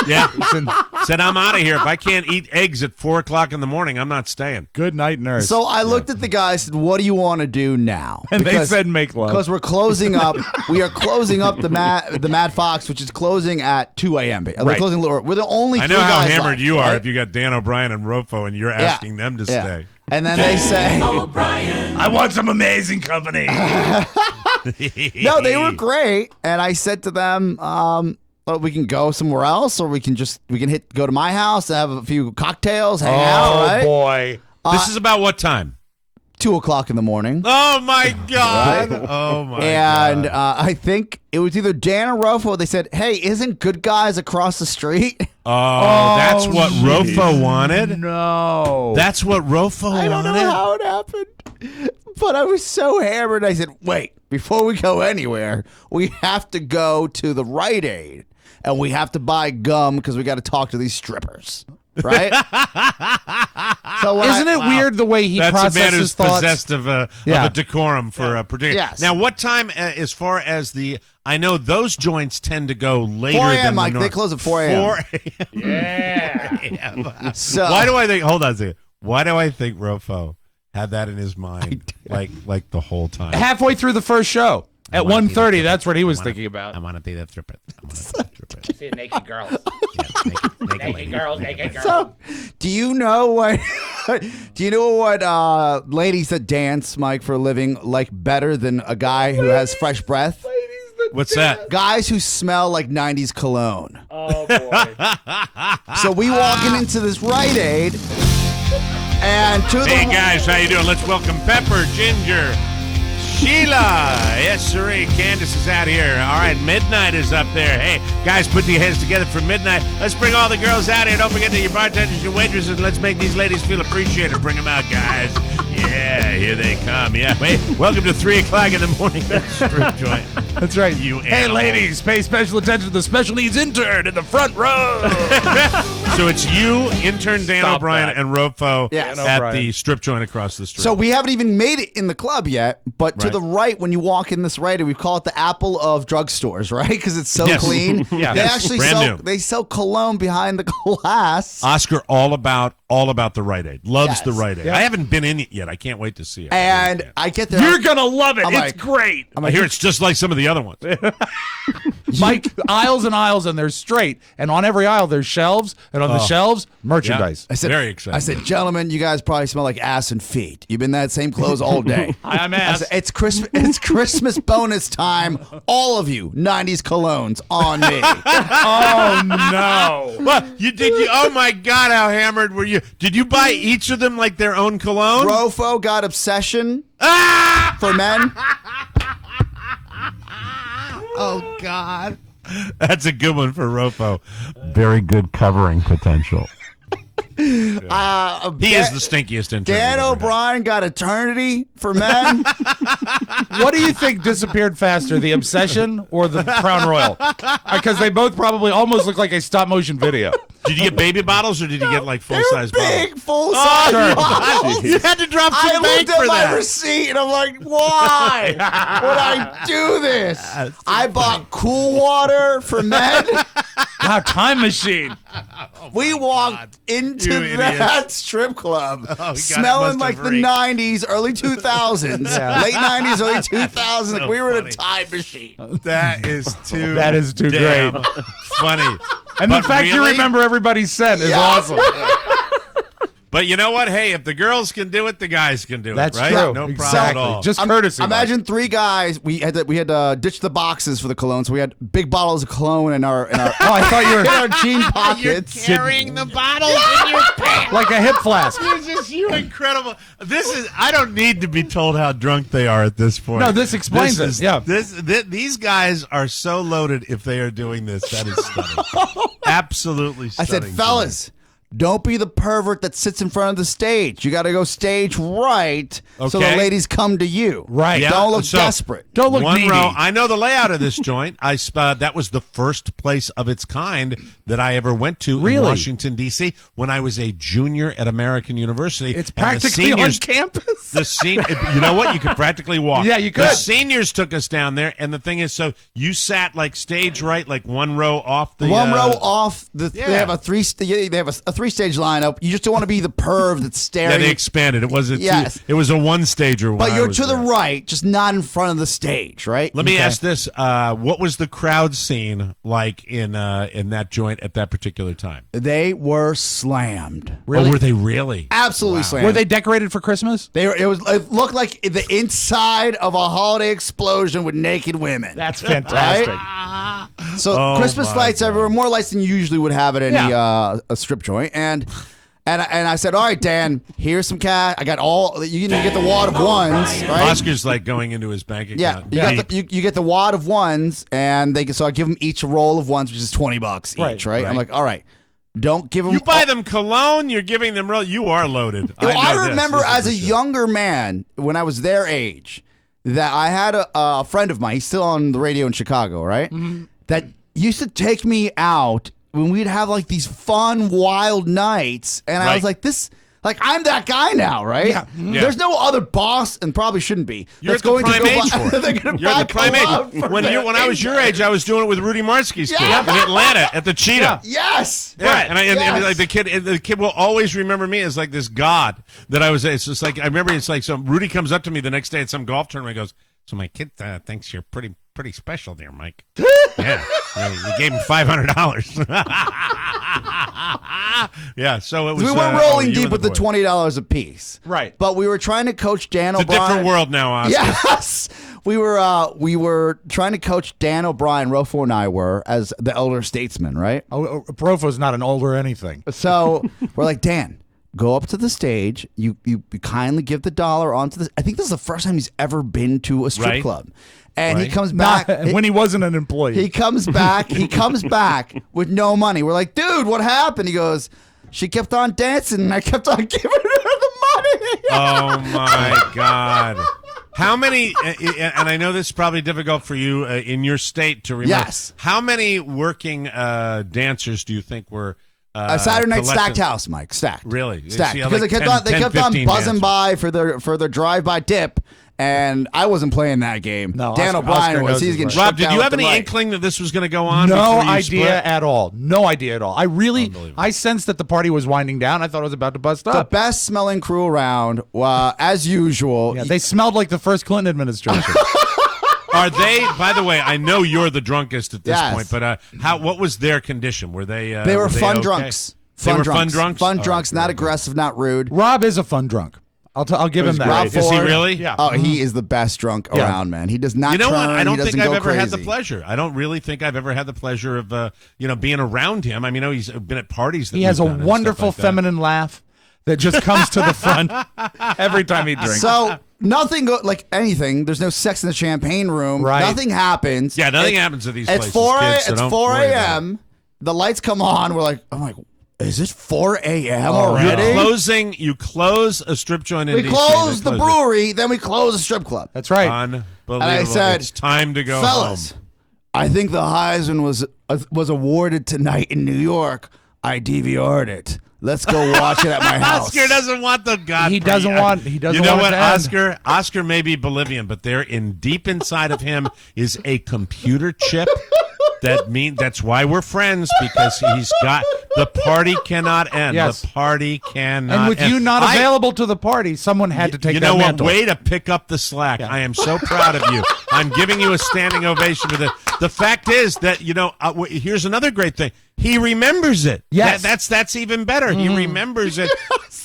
Yeah. Said, I'm out of here. If I can't eat eggs at 4 o'clock in the morning, I'm not staying. Good night, nurse. So I looked at the guys and said, what do you want to do now? And they said make love. Because we're closing up. We are closing up the Mad Fox, which is closing at 2 a.m. We're closing. We're the only I three know how guys hammered left, you are right? if you got Dan O'Brien and Rofo and you're asking them to stay. And then they say, I want some amazing company. No, they were great. And I said to them, well, we can go somewhere else, or we can go to my house, have a few cocktails, hang out. Right? Oh, boy. This is about what time? 2 o'clock in the morning. Oh, my God. Right? Oh, my God. And I think it was either Dan or Rofo. They said, hey, isn't Good Guys across the street? Oh, that's what Rofo wanted? No. That's what Rofo wanted? I don't know how it happened, but I was so hammered. I said, wait, before we go anywhere, we have to go to the Rite Aid, and we have to buy gum because we got to talk to these strippers. Right? So isn't it weird the way he processes That's a man who's thoughts? possessed of a decorum for a particular. Yes. Now, what time, as far as I know those joints tend to go later 4 than a.m., the Mike. They close at 4 a.m. 4 a.m. Yeah. So, why do I think? Hold on a second. Why do I think Rofo had that in his mind, like the whole time? Halfway through the first show. At 1:30, that's what he was thinking about. I want to be the stripper. See naked girls. Naked girls. So Do you know what? Do you know what ladies that dance, Mike, for a living like better than a guy who has fresh breath? What's that? Guys who smell like 90s cologne. Oh, boy. So we walking into this Rite Aid, and Hey guys, how you doing? Let's welcome Pepper, Ginger, Sheila. Yes, sirree. Candace is out here. All right, Midnight is up there. Hey, guys, put your heads together for Midnight. Let's bring all the girls out here. Don't forget that your bartenders, your waitresses. Let's make these ladies feel appreciated. Bring them out, guys. Yeah, here they come. Yeah. Wait, welcome to 3 o'clock in the morning. Strip joint. That's right. You Hey, animal. ladies, pay special attention to the special needs intern in the front row. So it's you, intern Dan Stop O'Brien, that. and Rofo Yes. at O'Brien. the strip joint across the street. So we haven't even made it in the club yet, but to Right. the right, when you walk in this Rite Aid, we call it the Apple of drugstores, right? Because it's so Yes. clean. Yeah. They Yes. actually Brand sell new. they sell cologne behind the glass. Oscar, all about the Rite Aid. Loves Yes. the Rite Aid. Yeah. I haven't been in it yet. I can't wait to see it. And I get there. You're going to love it. I'm It's like- great. I hear it's just like some of the other ones. Mike, aisles and aisles, and they're straight. And on every aisle, there's shelves. And on the shelves, merchandise. I said, Very exciting. I said, gentlemen, you guys probably smell like ass and feet. You've been in that same clothes all day. I'm I ass. said, it's Christmas. It's Christmas bonus time. All of you, 90s colognes on me. Oh, no. What? Oh my God, how hammered were you? Did you buy each of them like their own cologne? Rofo got Obsession for men. Oh God. That's a good one for Rofo. Very good covering potential. He is the stinkiest intern. Dan O'Brien got Eternity for men. What do you think disappeared faster, the Obsession or the Crown Royal? Because they both probably almost look like a stop-motion video. Did you get baby bottles or did you get like full-size bottles? Big full-size Oh, bottles. you had to drop I some bank looked at for my that. receipt and I'm like, why would I do this? I bought cool water for men. Wow, time machine. We walked into You that strip club God, it smelling must like have the reeked. 90s, early 2000s, late 90s, early 2000s. Like we were in a time machine. That is too That is too damn great. funny. And But the fact you really? remember everybody's scent is Yeah. awesome. But you know what? Hey, if the girls can do it, the guys can do That's it, right? true. No problem Exactly. at all. Just courtesy. Mike. Imagine 3 guys. We had to ditch the boxes for the cologne, so we had big bottles of cologne in our. Oh, I thought you were in our jean pockets. carrying the bottles in your pants. like a hip flask. This is you incredible. I don't need to be told how drunk they are at this point. No, this explains it. Yeah. These guys are so loaded if they are doing this. That is stunning. Absolutely I stunning. said, fellas, don't be the pervert that sits in front of the stage. You got to go stage right so the Okay. ladies come to you. Right. Yeah, Don't look so- desperate. Don't look One needy. row. I know the layout of this joint. That was the first place of its kind that I ever went to in Really? Washington, D.C. when I was a junior at American University. It's And the practically on seniors- campus. You know what? You could practically walk. Yeah, you The could. seniors took us down there, and the thing is, so you sat like stage right, like one row off the One row off. They yeah. have a 3-stage lineup. You just don't want to be the perv that's staring. Yeah, they expanded. It was Yes. It was a one stager. but you're to the right, just not in front of the stage, right? Let me ask this: what was the crowd scene like in that joint at that particular time? They were slammed. Oh, were they really? Absolutely slammed. Were they decorated for Christmas? It looked like the inside of a holiday explosion with naked women. That's fantastic. So Oh, Christmas my lights everywhere, more lights than you usually would have at any Yeah. a strip joint, and I said, all right, Dan, here's some cash. I got you get the wad of ones, right? Oscar's like going into his bank Yeah, account. you get the wad of ones, and so I give them each a roll of ones, which is $20 each, right? I'm like, all right, don't give them. You buy them cologne. You're giving them real. You are loaded. I remember as a younger man when I was their age that I had a friend of mine. He's still on the radio in Chicago, right? Mm-hmm. That used to take me out when we'd have like these fun, wild nights, and I was Right. like, this. Like, I'm that guy now, right? Yeah. Yeah. There's no other boss, and probably shouldn't be. You're that's at the going prime to go age buy- for it. they're gonna You're buy at the prime cologne age. for When their I was your intern. age, I was doing it with Rudy Marsky's kid Yeah. in Atlanta at the Cheetah. Yes. Yeah, Right. and Yes. like the kid will always remember me as like this god that I was. It's just like I remember. It's like so. Rudy comes up to me the next day at some golf tournament. And goes, "So my kid thinks you're pretty special, there, Mike." Yeah, you gave him $500. Yeah, so it was. We weren't rolling you deep and with the boys. $20 a piece. Right. But we were trying to coach Dan It's O'Brien. a different world now, Oscar. Yes. We were trying to coach Dan O'Brien, Rofo and I were, as the elder statesman, right? Oh, Profo's not an older anything. So we're like, Dan, go up to the stage. You kindly give the dollar onto the. I think this is the first time he's ever been to a strip Right. club. And he Right. comes back when he wasn't an employee. He comes back with no money. We're like, dude, what happened? He goes, she kept on dancing and I kept on giving her the money. Oh my God. How many, and I know this is probably difficult for you in your state to remember. Yes. How many working dancers do you think were Saturday night collective- stacked house, Mike. Stacked. Really? Stacked. So you had Because like they kept 10, on 15 buzzing dancers. by for their drive-by dip, and I wasn't playing that game. No, Dan Oscar O'Brien was. knows He's his getting right. shut Rob, did down you have left any and right. inkling that this was going to go on? No before you idea split? at all. No idea at all. I sensed that the party was winding down. I thought it was about to bust The up. best smelling crew around, as usual. Yeah, they smelled like the first Clinton administration. Are they? By the way, I know you're the drunkest at this Yes. point, but what was their condition? Were they? They were fun okay? drunks. They were fun drunks. Fun All drunks, right, not very aggressive, not rude. Rob is a fun drunk. I'll give him that. Rob Is he Ford. really? Yeah. Oh, he is the best drunk Yeah. around, man. He does not. You know what? turn, I don't he think doesn't I've go ever had the crazy. pleasure. I don't really think I've ever had the pleasure of being around him. I mean, he's been at parties. That He has a we've done and wonderful stuff like that. feminine laugh that just comes to the front every time he drinks. So nothing like anything. There's no sex in the champagne room. Right. Nothing happens. Yeah, nothing happens at these It's places. 4 kids, so It's don't 4 worry about it. a.m. The lights come on. I'm like, is it 4 a.m. Oh, already? You close a strip joint in We DC. close They the it. brewery, then we close the strip club. That's right. Unbelievable. And I said, it's time to go fellas, home. I think the Heisman was awarded tonight in New York. I DVR'd it. Let's go watch it at my house. Oscar doesn't want the God. He doesn't want. He doesn't. You know want what, it to end. Oscar? Oscar may be Bolivian, but there, deep inside of him, is a computer chip. That's why we're friends, because he's got the party cannot end. Yes. The party cannot. And with end. you not available to the party, someone had to take You that know what? mantle. Way to pick up the slack. I am so proud of you. I'm giving you a standing ovation for this. The fact is that here's another great thing. He remembers it. Yes. That's even better. He remembers it.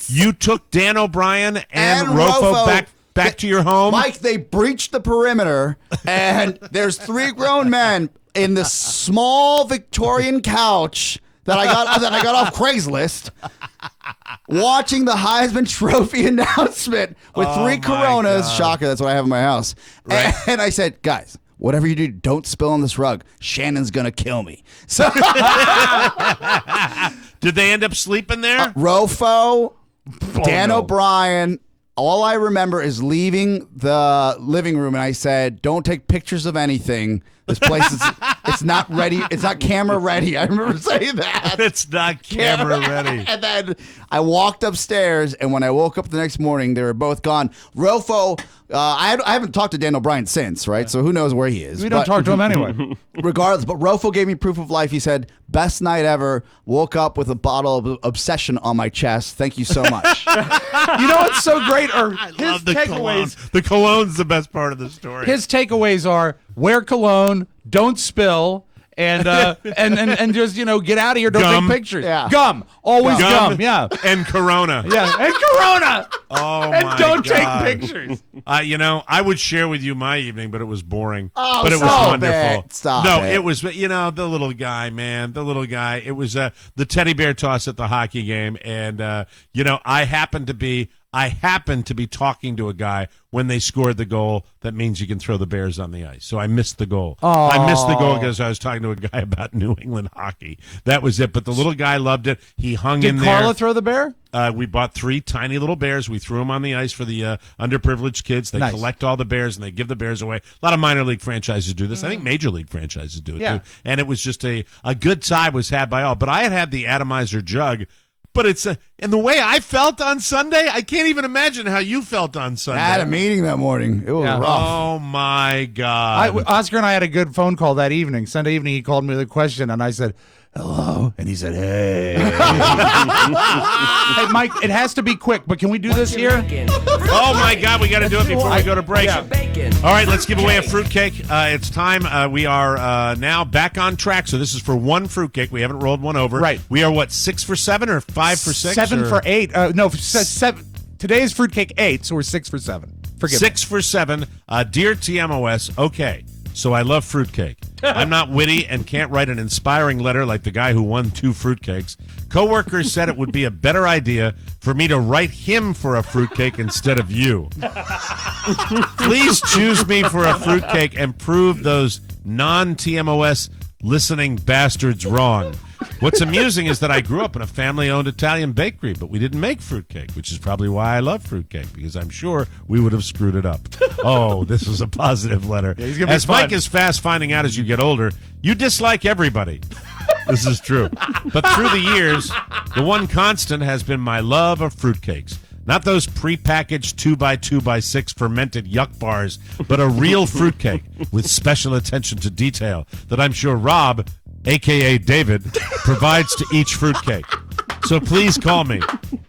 You took Dan O'Brien and Rofo Rofo back to your home. Mike, they breached the perimeter, and there's 3 grown men in this small Victorian couch that I got off Craigslist, watching the Heisman Trophy announcement with 3 Coronas. God. Shocker, that's what I have in my house. Right. And I said, guys, whatever you do, don't spill on this rug. Shannon's gonna kill me. So Did they end up sleeping there? Rofo, Dan no. O'Brien. All I remember is leaving the living room, and I said, "Don't take pictures of anything. This place it's not ready. It's not camera ready." I remember saying that. It's not camera ready. And then I walked upstairs, and when I woke up the next morning, they were both gone. Rofo, I haven't talked to Dan O'Brien since, right? So who knows where he is? We don't talk to him anyway. Regardless, but Rofo gave me proof of life. He said, "Best night ever. Woke up with a bottle of Obsession on my chest. Thank you so much." You know what's so great? Or his Love the cologne. takeaways. The cologne's the best part of the story. His takeaways are: wear cologne, don't spill, and just get out of here. Don't Gum. take pictures. Yeah. Gum, always gum. Yeah, and Corona. yeah, and Corona. Oh And my don't God. take pictures. I would share with you my evening, but it was boring. Oh, but it was stop wonderful. it. Stop no, it. it was the little guy, man, the little guy. It was the teddy bear toss at the hockey game, and I happened to be talking to a guy when they scored the goal. That means you can throw the Bears on the ice. So I missed the goal. I missed the goal because I was talking to a guy about New England hockey. That was it. But the little guy loved it. He hung in Did there. Carla throw the bear? We bought 3 tiny little bears. We threw them on the ice for the underprivileged kids. They Nice. collect all the bears and they give the bears away. A lot of minor league franchises do this. I think major league franchises do it Yeah. too. And it was just a good time was had by all. But I had the atomizer jug. But it's and the way I felt on Sunday, I can't even imagine how you felt on Sunday. I had a meeting that morning. It was Yeah. rough. Oh my God! Oscar and I had a good phone call that evening. Sunday evening, he called me with a question, and I said, "Hello," and he said, "Hey." Hey, Mike, it has to be quick, but can we do this here? Oh my God, we got to do it before we go to break. Yeah. All right, let's give away a fruitcake. It's time. We are now back on track. So this is for one fruitcake. We haven't rolled one over. Right. We are, 6 for 7 or 5 for 6? 7 for 8. No, 7. Today is fruitcake 8, so we're 6 for 7. Forgive me. 6 for 7. Dear TMOS, okay, so I love fruitcake. I'm not witty and can't write an inspiring letter like the guy who won 2 fruitcakes. Coworkers said it would be a better idea for me to write him for a fruitcake instead of you. Please choose me for a fruitcake and prove those non-TMOS listening bastards wrong. What's amusing is that I grew up in a family-owned Italian bakery, but we didn't make fruitcake, which is probably why I love fruitcake, because I'm sure we would have screwed it up. Oh, this was a positive letter. Yeah, he's gonna be as fun. Mike is fast finding out as you get older, you dislike everybody. This is true. But through the years, the one constant has been my love of fruitcakes. Not those prepackaged 2x2x6 fermented yuck bars, but a real fruitcake with special attention to detail that I'm sure Rob, a.k.a. David, provides to each fruitcake. So please call me.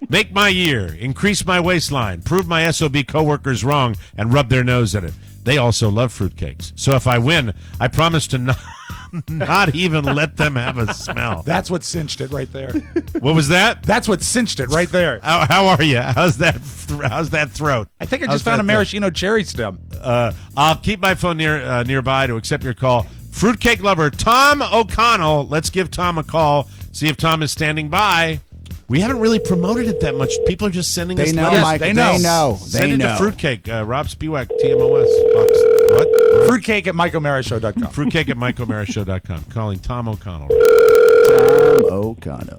Make my year, increase my waistline, prove my SOB coworkers wrong, and rub their nose in it. They also love fruitcakes. So if I win, I promise to not even let them have a smell. That's what cinched it right there. What was that? That's what cinched it right there. How are you? How's that throat? I think I just found a maraschino cherry stem. I'll keep my phone nearby to accept your call. Fruitcake lover Tom O'Connell. Let's give Tom a call. See if Tom is standing by. We haven't really promoted it that much. People are just sending us letters. Mike, they know. Send it to Fruitcake. Rob Spiewak, TMOS. What? Fruitcake at MikeO'MaraShow.com. Fruitcake at MikeO'MaraShow.com. Calling Tom O'Connell.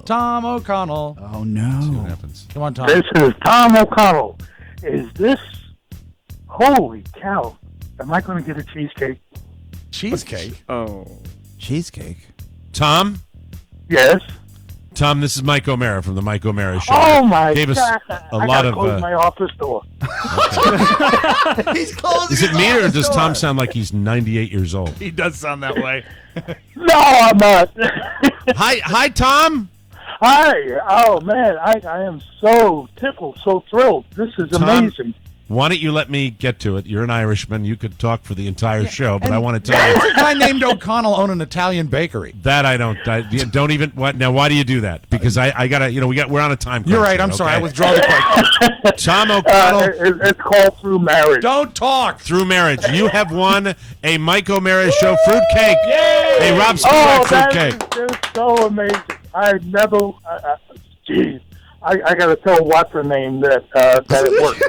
Tom O'Connell. Oh, no. See what happens. Come on, Tom. This is Tom O'Connell. Is this... Holy cow. Am I going to get a cheesecake? Cheesecake? Oh. Cheesecake? Tom? Yes. Tom, this is Mike O'Mara from the Mike O'Mara Show. Oh, my Gave us God. a I lot gotta of... close my office door. He's closing Is it his me or office does door. Tom sound like he's 98 years old? He does sound that way. No, I'm not. Hi, Tom. Hi. Oh, man. I am so tickled, so thrilled. This is Tom, amazing. Why don't you let me get to it? You're an Irishman. You could talk for the entire show, but I want to tell you A guy named O'Connell own an Italian bakery. that I don't even. What now? Why do you do that? Because I gotta. We're on a time crunch. You're right. here, I'm sorry. I okay? withdraw the question. Tom O'Connell. It's called Through Marriage. Don't talk. Through marriage, you have won a Mike O'Mara Show fruitcake. Yay! A Rob Spiewak Oh, that fruitcake. is just so amazing. I never... Geez. I got to tell what's her name that it worked.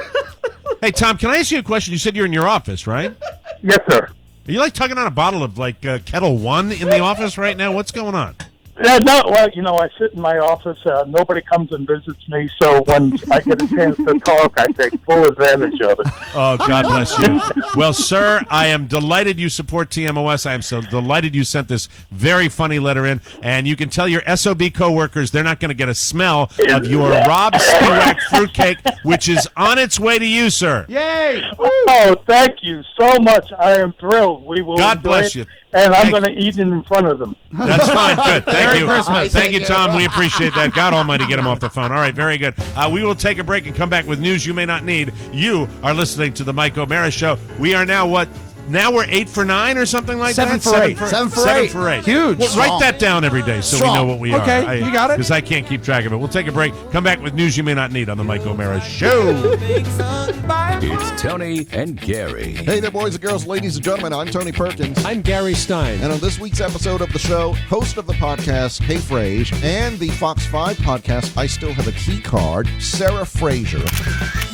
Hey, Tom, can I ask you a question? You said you're in your office, right? Yes, sir. Are you like tugging on a bottle of like Kettle One in the office right now? What's going on? Yeah, no, well, I sit in my office. Nobody comes and visits me, so when I get a chance to talk, I take full advantage of it. Oh, God bless you. Well, sir, I am delighted you support TMOS. I am so delighted you sent this very funny letter in, and you can tell your SOB coworkers they're not going to get a smell of your Rob Spiewak fruitcake, which is on its way to you, sir. Yay! Oh, thank you so much. I am thrilled. We will God enjoy bless it, you. and I'm Thank- going to eat it in front of them. That's fine. Good. Thank Merry you. Christmas. Thank you, Tom. We appreciate that. God Almighty, get him off the phone. All right, very good. We will take a break and come back with news you may not need. You are listening to the Mike O'Mara Show. We are now what? Now we're 8 for 9 or something like Seven that? for eight. 7 for 8. 7 for 8. Huge. Well, write that down every day so we know what we are. Okay, you got it. Because I can't keep track of it. We'll take a break. Come back with news you may not need on the Mike O'Mara Show. It's Tony and Gary. Hey there, boys and girls, ladies and gentlemen. I'm Tony Perkins. I'm Gary Stein. And on this week's episode of the show, host of the podcast, Hey Frage, and the Fox 5 podcast, I Still Have a Key Card, Sarah Fraser.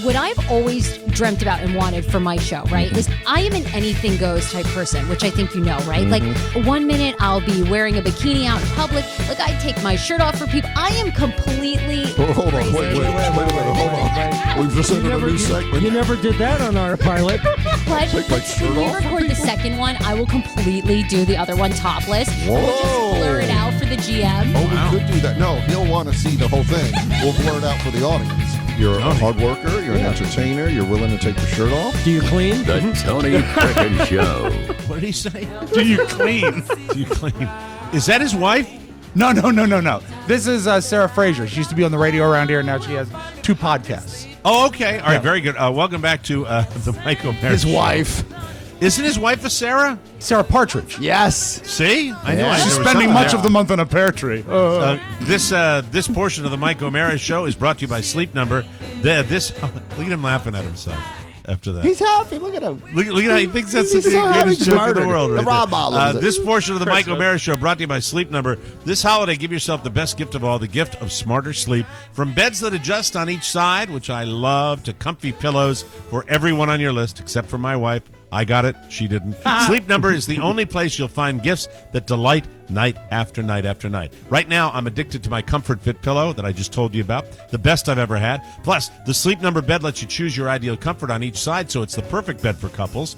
What I've always dreamt about and wanted for my show, right, is I am an anything goes type person, which I think you know, right? Like 1 minute I'll be wearing a bikini out in public. Like I take my shirt off for people. I am completely Hold on, crazy. wait a minute, hold on. We've just entered a new segment. You never did that on our pilot. But Take my shirt when we off for record the people? second one, I will completely do the other one topless. Whoa. We'll just blur it out for the GM. Oh, we could do that. No, he'll want to see the whole thing. We'll blur it out for the audience. You're a hard worker, you're an entertainer, you're willing to take your shirt off. Do you clean? The Tony Perkins Show. What did he say? Do you clean? Do you clean? Is that his wife? No. This is Sarah Fraser. She used to be on the radio around here. Now she has 2 podcasts. Oh, okay. All right, very good. Welcome back to the Mike O'Mara His Show. wife. Isn't his wife a Sarah? Sarah Partridge. Yes. See? I knew She's there was spending something much there. of the month on a pear tree. This portion of the Mike O'Mara Show is brought to you by Sleep Number. Look at him laughing at himself after that. He's happy. Look at him. Look at how he thinks that's He's the so happy greatest he's joke in the murdered. world. The Right Rob there. Ball loves it. This portion of the Mike O'Mara Show brought to you by Sleep Number. This holiday, give yourself the best gift of all, the gift of smarter sleep. From beds that adjust on each side, which I love, to comfy pillows for everyone on your list, except for my wife. I got it. She didn't. Sleep Number is the only place you'll find gifts that delight night after night after night. Right now, I'm addicted to my Comfort Fit pillow that I just told you about, the best I've ever had. Plus, the Sleep Number bed lets you choose your ideal comfort on each side, so it's the perfect bed for couples.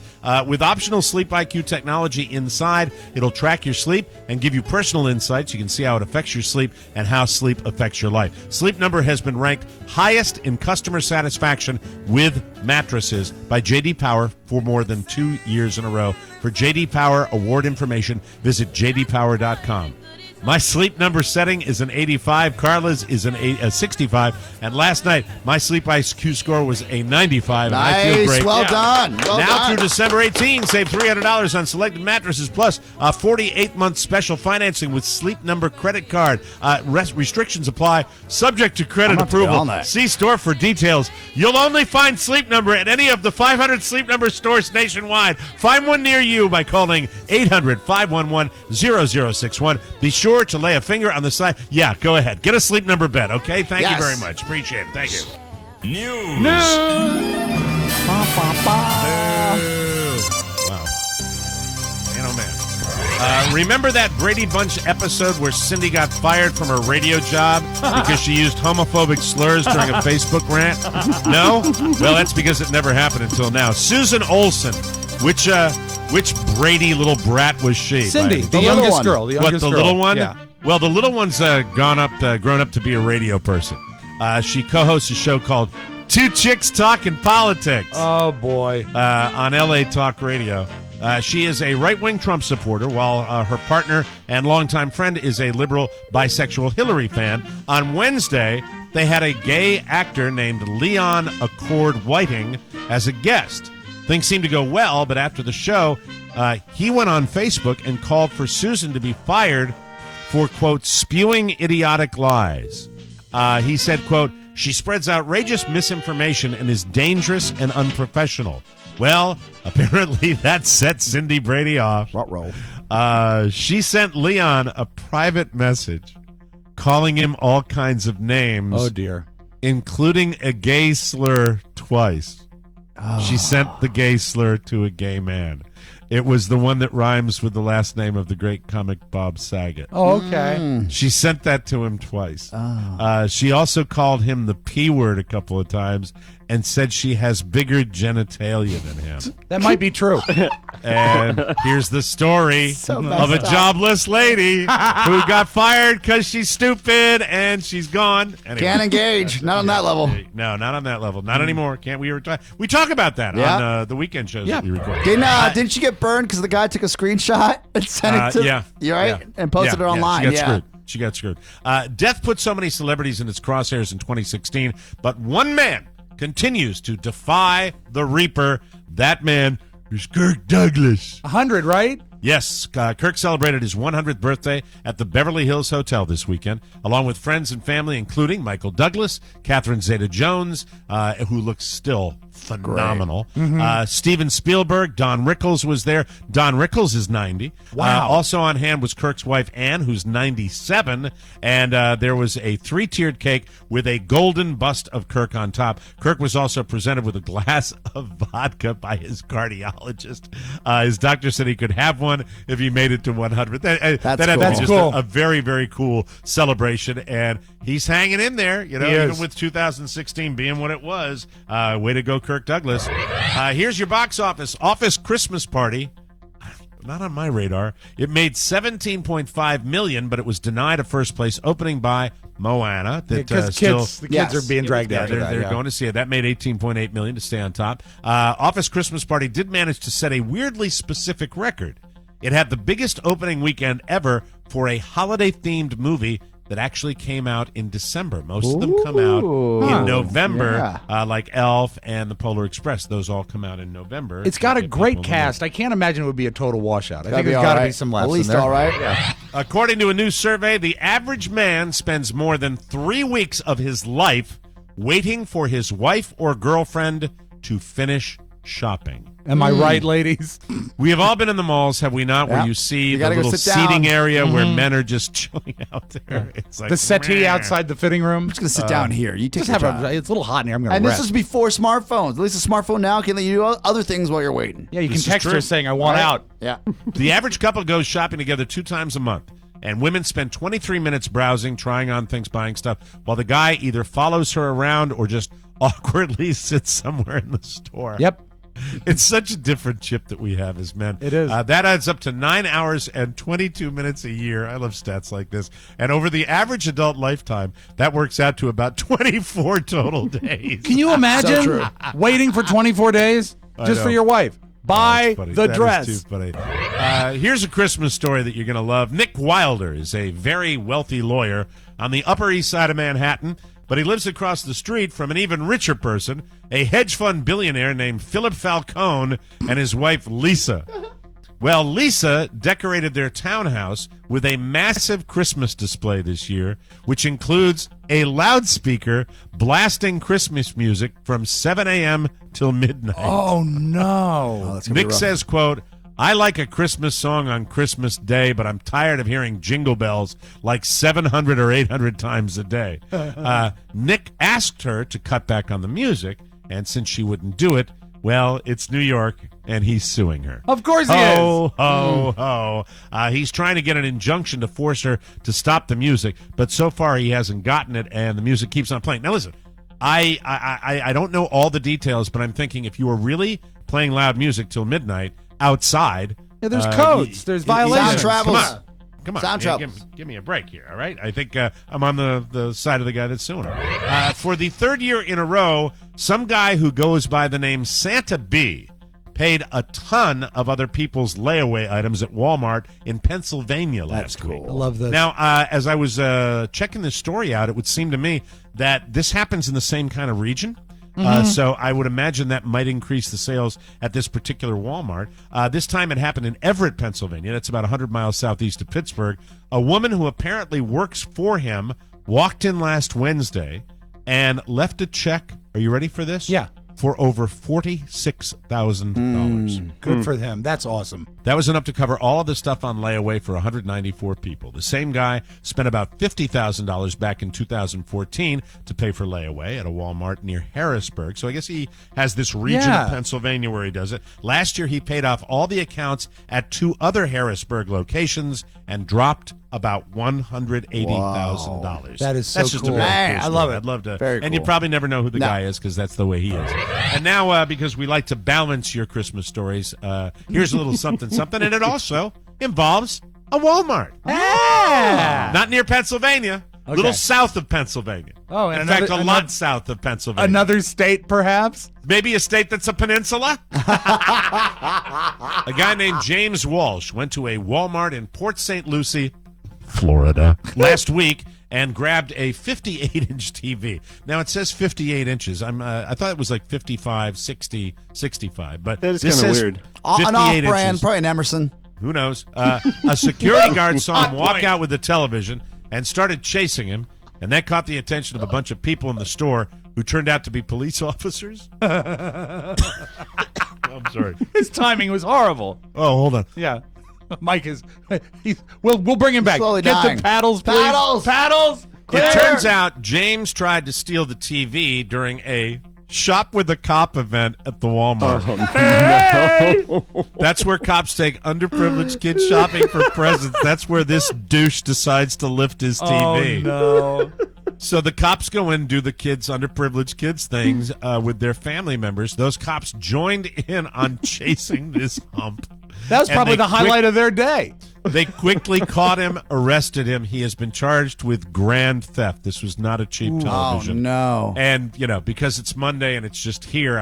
With optional Sleep IQ technology inside, it'll track your sleep and give you personal insights. You can see how it affects your sleep and how sleep affects your life. Sleep Number has been ranked highest in customer satisfaction with mattresses by J.D. Power for more than 2 years in a row. For J.D. Power award information, visit jdpower.com. My Sleep Number setting is an 85. Carla's is a 65. And last night, my Sleep IQ score was a 95. And I feel great. Well done. Well now done. through December 18, save $300 on selected mattresses, plus a 48-month special financing with Sleep Number credit card. Restrictions apply, subject to credit approval. See store for details. You'll only find Sleep Number at any of the 500 Sleep Number stores nationwide. Find one near you by calling 800-511-0061. Be sure to lay a finger on the side. Yeah, go ahead. Get a Sleep Number bed, okay? Thank you very much. Appreciate it. Thank you. News. Wow. Man, oh, man. Remember that Brady Bunch episode where Cindy got fired from her radio job because she used homophobic slurs during a Facebook rant? No? Well, that's because it never happened until now. Susan Olsen. Which Brady little brat was she? Cindy, the youngest girl. The youngest the girl. little one? Yeah. Well, the little one's grown up to be a radio person. She co-hosts a show called Two Chicks Talking Politics. Oh, boy. On LA Talk Radio. She is a right-wing Trump supporter, while her partner and longtime friend is a liberal bisexual Hillary fan. On Wednesday, they had a gay actor named Leon Accord Whiting as a guest. Things seemed to go well, but after the show, he went on Facebook and called for Susan to be fired for, quote, spewing idiotic lies. He said, quote, she spreads outrageous misinformation and is dangerous and unprofessional. Well, apparently that set Cindy Brady off. She sent Leon a private message calling him all kinds of names. Oh, dear. Including a gay slur twice. She sent the gay slur to a gay man. It was the one that rhymes with the last name of the great comic Bob Saget. Oh, okay. She sent that to him twice. She also called him the P word a couple of times and said she has bigger genitalia than him. That might be true. And here's the story of a jobless lady who got fired because she's stupid and she's gone. Anyway. Can't engage. Not on that level. No, not on that level. Not anymore. Can't we? We talk about that on the weekend shows that we record. Didn't she get burned because the guy took a screenshot and sent it to you, right? And posted it online. She got screwed. Death put so many celebrities in its crosshairs in 2016, but one man continues to defy the Reaper. That man is Kirk Douglas. 100, right? Yes, Kirk celebrated his 100th birthday at the Beverly Hills Hotel this weekend, along with friends and family, including Michael Douglas, Catherine Zeta-Jones, who looks still phenomenal. Steven Spielberg, Don Rickles was there. Don Rickles is 90. Wow. Also on hand was Kirk's wife, Anne, who's 97. And there was a 3-tiered cake with a golden bust of Kirk on top. Kirk was also presented with a glass of vodka by his cardiologist. His doctor said he could have one if he made it to 100. That had to be just a very, very cool celebration. And he's hanging in there, even with 2016 being what it was. Way to go, Kirk Douglas. Here's your box office Christmas Party. Not on my radar. It made $17.5 million, but it was denied a first place opening by Moana. Because the kids are being dragged out. They're going to see it. That made $18.8 million to stay on top. Office Christmas Party did manage to set a weirdly specific record. It had the biggest opening weekend ever for a holiday-themed movie that actually came out in December. Most of them come out in November, like Elf and the Polar Express. Those all come out in November. It's got a great cast. I can't imagine it would be a total washout. I think there's got to be some laughs At least in there. all right. Yeah. According to a new survey, the average man spends more than 3 weeks of his life waiting for his wife or girlfriend to finish shopping. Am I right, ladies? We have all been in the malls, have we not, where you see the little seating area where men are just chilling out there. It's like The settee man. outside the fitting room. I'm just going to sit down here. You take Just your have time. it's a little hot in here. I'm going to And rest. this was before smartphones. At least a smartphone now can let you do other things while you're waiting. Yeah, you This can is text true. her saying, I want out. Yeah. The average couple goes shopping together 2 times a month, and women spend 23 minutes browsing, trying on things, buying stuff, while the guy either follows her around or just awkwardly sits somewhere in the store. Yep. It's such a different chip that we have as men. It is. That adds up to 9 hours and 22 minutes a year. I love stats like this. And over the average adult lifetime, that works out to about 24 total days. Can you imagine waiting for 24 days just for know. your wife? Buy Funny. the That dress. is too funny. Here's a Christmas story that you're going to love. Nick Wilder is a very wealthy lawyer on the Upper East Side of Manhattan, but he lives across the street from an even richer person, a hedge fund billionaire named Philip Falcone and his wife Lisa. Well, Lisa decorated their townhouse with a massive Christmas display this year, which includes a loudspeaker blasting Christmas music from 7 a.m. till midnight. Oh, no. Nick says, quote, I like a Christmas song on Christmas Day, but I'm tired of hearing Jingle Bells like 700 or 800 times a day. Nick asked her to cut back on the music, and since she wouldn't do it, well, it's New York, and he's suing her. Of course he Ho, is. ho. He's trying to get an injunction to force her to stop the music, but so far he hasn't gotten it, and the music keeps on playing. Now, listen, I don't know all the details, but I'm thinking if you were really playing loud music till midnight outside... Yeah, there's codes. There's violations. Sound travels. Come on. Sound Yeah, travels. give me a break here, all right? I think I'm on the side of the guy that's suing her. For the 3rd year in a row, some guy who goes by the name Santa B paid a ton of other people's layaway items at Walmart in Pennsylvania last week. I love this. Now, as I was checking this story out, it would seem to me that this happens in the same kind of region. So I would imagine that might increase the sales at this particular Walmart. This time it happened in Everett, Pennsylvania. That's about 100 miles southeast of Pittsburgh. A woman who apparently works for him walked in last Wednesday and left a check. Are you ready for this? Yeah. For over $46,000. Good for them. That's awesome. That was enough to cover all of the stuff on layaway for 194 people. The same guy spent about $50,000 back in 2014 to pay for layaway at a Walmart near Harrisburg. So I guess he has this region of Pennsylvania where he does it. Last year, he paid off all the accounts at 2 other Harrisburg locations and dropped about $180,000. That is so That's just cool. a very Man, cool I love story. it. I'd love to. Very and you cool. probably never know who the guy is because that's the way he is. And now, because we like to balance your Christmas stories, here's a little something, and it also involves a Walmart. Not near Pennsylvania. A little south of Pennsylvania. Oh, and in fact, a another- lot south of Pennsylvania. Another state, perhaps? Maybe a state that's a peninsula? A guy named James Walsh went to a Walmart in Port St. Lucie, Florida, last week and grabbed a 58-inch TV. Now, it says 58 inches. I thought it was like 55, 60, 65. But That is this kinda says weird. 58 An off-brand, inches. probably an Emerson. Who knows? A security guard saw him walk out with the television and started chasing him, and that caught the attention of a bunch of people in the store who turned out to be police officers. I'm sorry. His timing was horrible. Oh, hold on. Yeah. Mike is. We'll bring him back. Slowly Get dying. the paddles, please. Paddles! Paddles! It turns out James tried to steal the TV during a shop with a cop event at the Walmart. That's where cops take underprivileged kids shopping for presents. That's where this douche decides to lift his TV. Oh, no. So the cops go in and do the underprivileged kids things with their family members. Those cops joined in on chasing this hump. That was And probably they the highlight of their day. They quickly caught him, arrested him. He has been charged with grand theft. This was not a cheap television. Oh, no. And, because it's Monday and it's just here,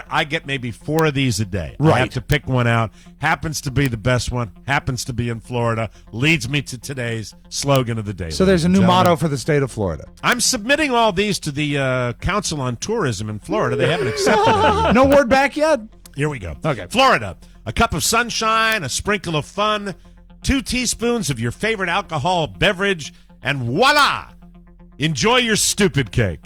I get maybe 4 of these a day. Right. I have to pick one out. Happens to be the best one. Happens to be in Florida. Leads me to today's slogan of the day. So there's a new motto for the state of Florida. I'm submitting all these to the Council on Tourism in Florida. They haven't accepted it. No word back yet? Here we go. Okay. Florida, a cup of sunshine, a sprinkle of fun, 2 teaspoons of your favorite alcohol beverage, and voila! Enjoy your stupid cake.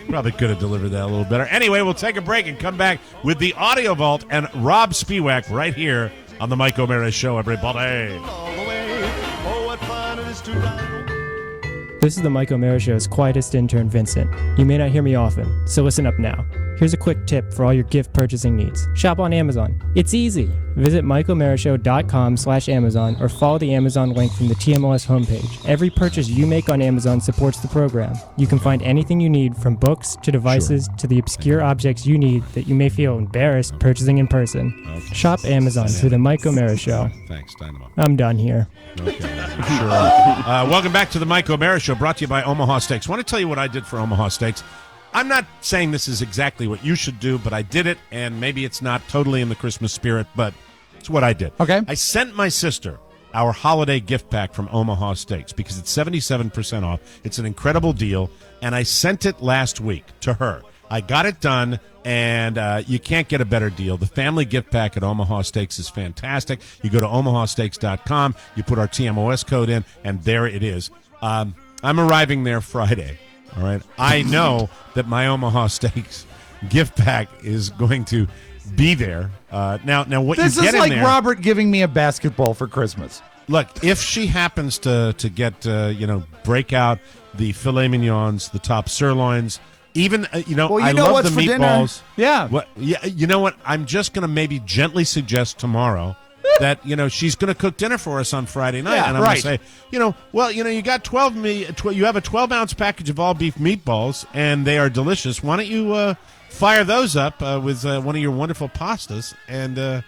Probably could have delivered that a little better. Anyway, we'll take a break and come back with the Audio Vault and Rob Spiewak right here on the Mike O'Meara Show, everybody. This is the Mike O'Meara Show's quietest intern, Vincent. You may not hear me often, so listen up now. Here's a quick tip for all your gift purchasing needs. Shop on Amazon. It's easy. Visit MikeO'MearaShow.com/Amazon or follow the Amazon link from the TMOS homepage. Every purchase you make on Amazon supports the program. You can find anything you need, from books to devices to the obscure objects you need that you may feel embarrassed purchasing in person. Okay. Shop Amazon through the Mike O'Meara Show. Thanks, Dynamo. I'm done here. Okay, sure. Welcome back to the Mike O'Meara Show, brought to you by Omaha Steaks. I want to tell you what I did for Omaha Steaks. I'm not saying this is exactly what you should do, but I did it, and maybe it's not totally in the Christmas spirit, but it's what I did. Okay. I sent my sister our holiday gift pack from Omaha Steaks because it's 77% off. It's an incredible deal, and I sent it last week to her. I got it done, and you can't get a better deal. The family gift pack at Omaha Steaks is fantastic. You go to omahasteaks.com, you put our TMOS code in, and there it is. I'm arriving there Friday. All right. I know that my Omaha Steaks gift pack is going to be there. Now what this you get is like in there, Robert giving me a basketball for Christmas. Look, if she happens to get break out the filet mignons, the top sirloins, even I love what's the for meatballs. Dinner. Yeah, you know what? I'm just going to maybe gently suggest tomorrow that she's going to cook dinner for us on Friday night, and I'm going to say, you got you have a 12-ounce package of all beef meatballs, and they are delicious. Why don't you fire those up with one of your wonderful pastas, and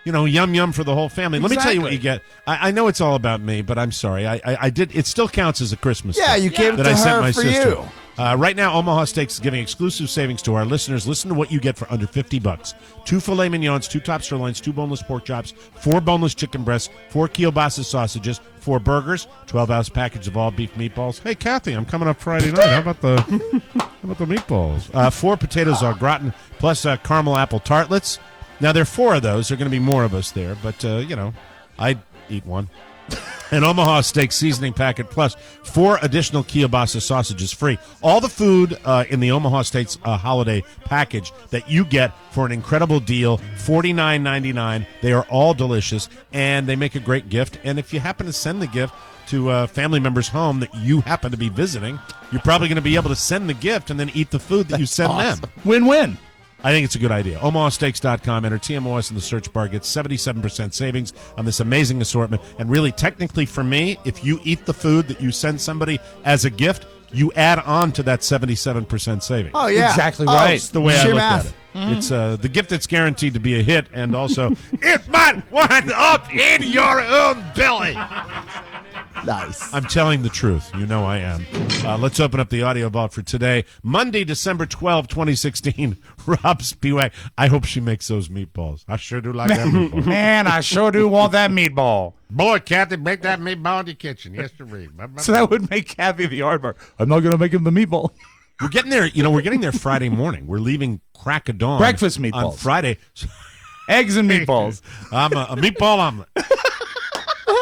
yum yum for the whole family. Let me tell you what you get. I know it's all about me, but I'm sorry. I did. It still counts as a Christmas. Yeah, gift you gave it that to I sent her my for sister. you. Right now, Omaha Steaks is giving exclusive savings to our listeners. Listen to what you get for under $50. 2 filet mignons, 2 top sirloins, 2 boneless pork chops, 4 boneless chicken breasts, 4 kielbasa sausages, 4 burgers, 12-ounce package of all beef meatballs. Hey, Kathy, I'm coming up Friday night. How about the meatballs? 4 potatoes au gratin, plus caramel apple tartlets. Now, there are 4 of those. There are going to be more of us there, but, I'd eat one. An Omaha Steak seasoning packet, plus 4 additional kielbasa sausages free. All the food in the Omaha Steaks holiday package that you get for an incredible deal, $49.99. They are all delicious, and they make a great gift. And if you happen to send the gift to a family member's home that you happen to be visiting, you're probably going to be able to send the gift and then eat the food that you send them. Win-win. I think it's a good idea. OmahaSteaks.com. Enter TMOS in the search bar. Get 77% savings on this amazing assortment. And really, technically for me, if you eat the food that you send somebody as a gift, you add on to that 77% savings. Oh, yeah. Exactly right. That's the way I look math. at it. Mm-hmm. It's the gift that's guaranteed to be a hit, and also it might wind up in your own belly. Nice. I'm telling the truth. You know I am. Let's open up the audio vault for today. Monday, December 12, 2016. Rob Spiewak. I hope she makes those meatballs. I sure do like that meatball. Man, I sure do want that meatball. Boy, Kathy, make that meatball in the kitchen. Yes, sir. So that would make Kathy the aardvark. I'm not going to make him the meatball. We're getting there. We're getting there Friday morning. We're leaving crack of dawn. Breakfast meatballs. On Friday. Eggs and meatballs. I'm a meatball omelet.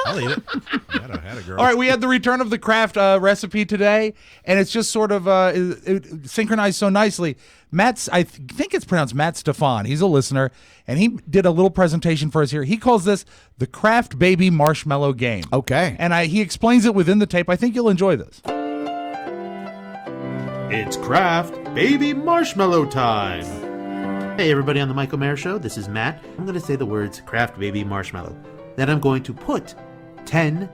I'll eat it. Had a girl. All right, we had the return of the craft recipe today, and it's just sort of it synchronized so nicely. I think it's pronounced Matt Stefan. He's a listener, and he did a little presentation for us here. He calls this the Craft Baby Marshmallow Game. Okay. And he explains it within the tape. I think you'll enjoy this. It's Craft Baby Marshmallow time. Hey, everybody on the Mike O'Meara Show. This is Matt. I'm going to say the words Craft Baby Marshmallow. Then I'm going to put 10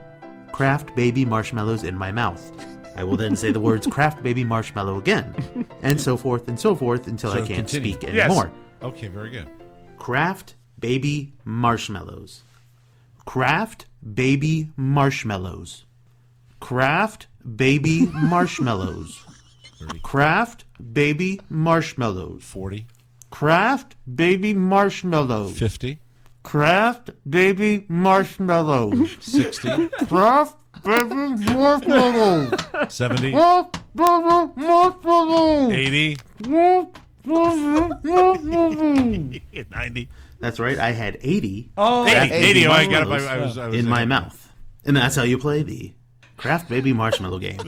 Craft Baby Marshmallows in my mouth. I will then say the words Craft Baby Marshmallow again, and so forth until I can't speak anymore. Yes. Okay, very good. Craft Baby Marshmallows. Craft Baby Marshmallows. Craft Baby Marshmallows. Kraft Baby Marshmallows. 40. Kraft Baby Marshmallows. 50. Kraft Baby Marshmallows. 60. Kraft Baby Marshmallows. 70. Kraft Baby Marshmallows. 80. 90. That's right. I had 80. Oh, 80. Oh, I got it. I was in my mouth. And that's how you play the Kraft Baby Marshmallow game.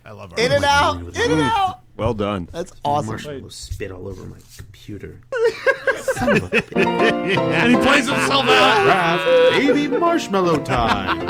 I love In and out. In and out. Well done. That's awesome. Marshmallows spit all over my computer. And he plays himself out. Kraft Baby Marshmallow time.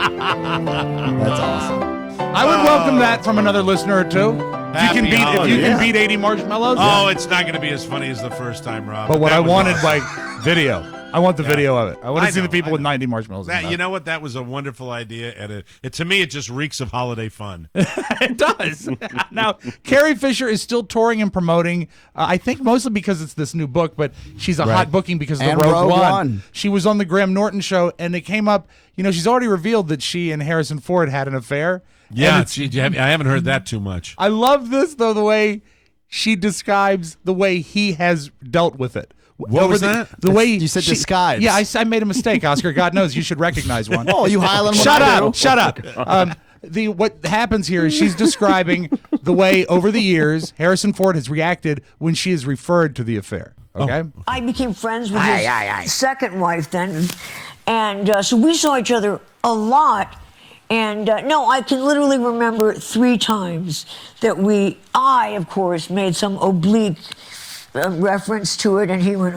That's awesome. I would welcome that from another listener or two. If you can beat 80 marshmallows. Oh, it's not going to be as funny as the first time, Rob. But what I was wanted, awesome. like, video. I want the video of it. I want to see know, the people I with know. 90 marshmallows. That, you know what? That was a wonderful idea, and to me, it just reeks of holiday fun. It does. Now, Carrie Fisher is still touring and promoting. I think mostly because it's this new book, but she's a hot booking because of the And Rogue Rogue One. One. She was on the Graham Norton show, and it came up. You know, she's already revealed that she and Harrison Ford had an affair. Yeah, I haven't heard that too much. I love this, though, the way she describes the way he has dealt with it. What was that? The way you said describes. Yeah, I made a mistake, Oscar. God knows you should recognize one. Oh, you Highland. Shut up! Shut up! What happens here is she's describing the way over the years Harrison Ford has reacted when she is referred to the affair. Okay. I became friends with his second wife then, and so we saw each other a lot. And no, I can literally remember 3 times that I, of course, made some oblique reference to it, and he went,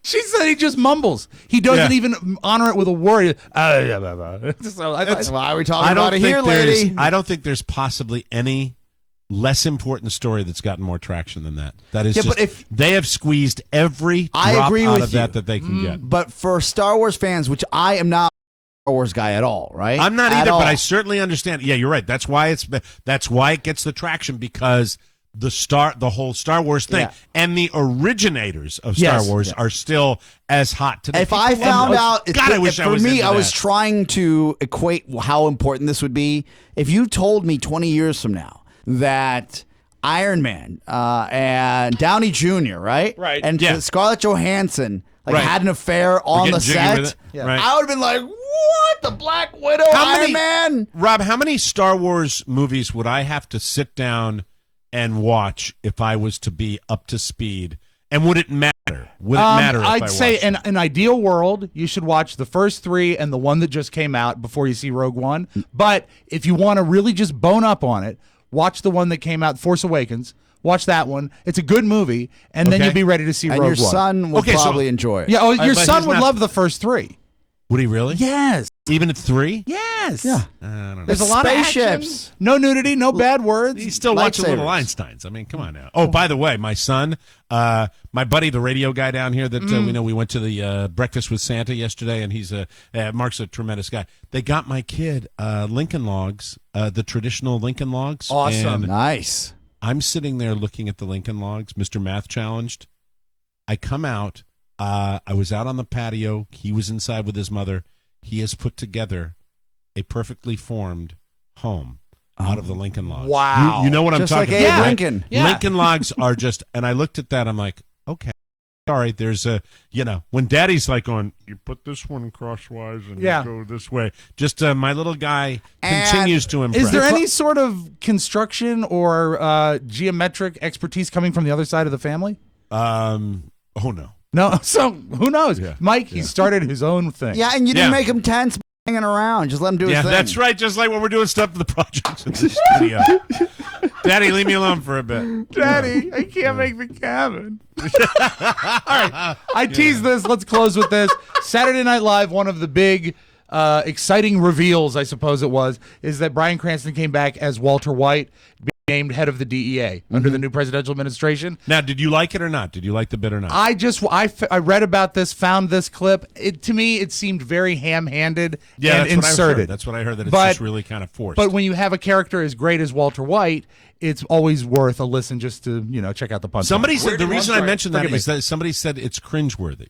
She said he just mumbles. He doesn't even honor it with a word. So That's why we're talking about it here, lady. I don't think there's possibly any less important story that's gotten more traction than that. That is just, but if they have squeezed every I drop agree out with of you. that they can get. But for Star Wars fans, which I am not a Star Wars guy at all, right? I'm not At either, all. but I certainly understand. Yeah, you're right. That's why it gets the traction, because the whole Star Wars thing and the originators of Star Wars are still as hot today. If I found out, God, I wish I was for me, into I was that. trying to equate how important this would be. If you told me 20 years from now that Iron Man and Downey Jr., right? And Scarlett Johansson had an affair on the set, I would have been like, what? The Black Widow, Iron Man? Rob, how many Star Wars movies would I have to sit down and watch if I was to be up to speed? And would it matter? Would it matter if I'd say watched in an ideal world, you should watch the first 3 and the one that just came out before you see Rogue One. But if you want to really just bone up on it, watch the one that came out, Force Awakens. Watch that one. It's a good movie, and then you'll be ready to see and Rogue One. your son will probably enjoy it. Yeah, your but son he's would not- love the first 3. Would he really? Yes. Even at 3? Yes. Yeah. I don't know. There's a lot Spaceships. of action. No nudity, no bad words. He's still watching Little Lightsabers. Einsteins. I mean, come on now. Oh, by the way, my son, my buddy, the radio guy down here that we know, we went to the Breakfast with Santa yesterday, and he's Mark's a tremendous guy. They got my kid Lincoln Logs, the traditional Lincoln Logs. Awesome. And Nice. I'm sitting there looking at the Lincoln Logs, Mr. Math challenged. I come out. I was out on the patio. He was inside with his mother. He has put together a perfectly formed home out of the Lincoln Logs. Wow. You know what Just I'm like talking Abe about, right? Lincoln. Yeah. Lincoln Logs are just, and I looked at that, I'm like, okay, all right, there's a, when Daddy's like on, you put this one crosswise and you go this way. Just my little guy continues to impress. Is there any sort of construction or geometric expertise coming from the other side of the family? Oh, no. No, so who knows? Mike, he started his own thing. Yeah, and you didn't make him tense hanging around. Just let him do his Yeah, thing. that's right. Just like when we're doing stuff for the projects in the studio. Daddy, leave me alone for a bit. Daddy, I can't make the cabin. All right, I teased this. Let's close with this. Saturday Night Live, one of the big, exciting reveals, I suppose it was, is that Bryan Cranston came back as Walter White, being named head of the DEA under the new presidential administration. Now, did you like it or not? Did you like the bit or not? I read about this, found this clip. To me, it seemed very ham-handed and inserted. That's what I heard, that it's just really kind of forced. But when you have a character as great as Walter White, it's always worth a listen just to, check out the punch. Somebody said, the reason I mentioned that is that somebody said it's cringeworthy.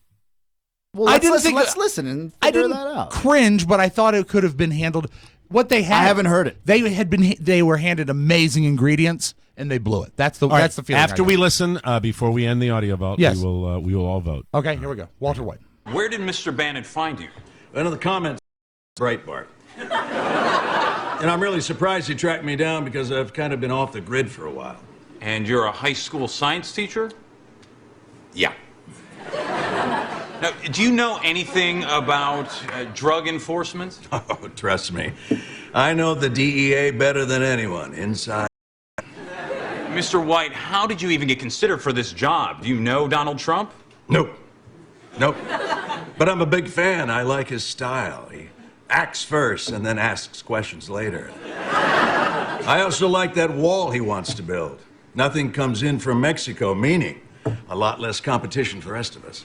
Well, let's listen and figure that out. Cringe, but I thought it could have been handled What they had, I haven't heard it. They were handed amazing ingredients and they blew it. That's the feeling. After we listen, before we end the audio vote, Yes. we will all vote. Okay, here we go. Walter White. Where did Mr. Bannon find you? In the comments, Breitbart. And I'm really surprised he tracked me down because I've kind of been off the grid for a while. And you're a high school science teacher? Yeah. Now, do you know anything about drug enforcement? Oh, trust me. I know the DEA better than anyone, inside. Mr. White, how did you even get considered for this job? Do you know Donald Trump? Nope. But I'm a big fan. I like his style. He acts first and then asks questions later. I also like that wall he wants to build. Nothing comes in from Mexico, meaning a lot less competition for the rest of us.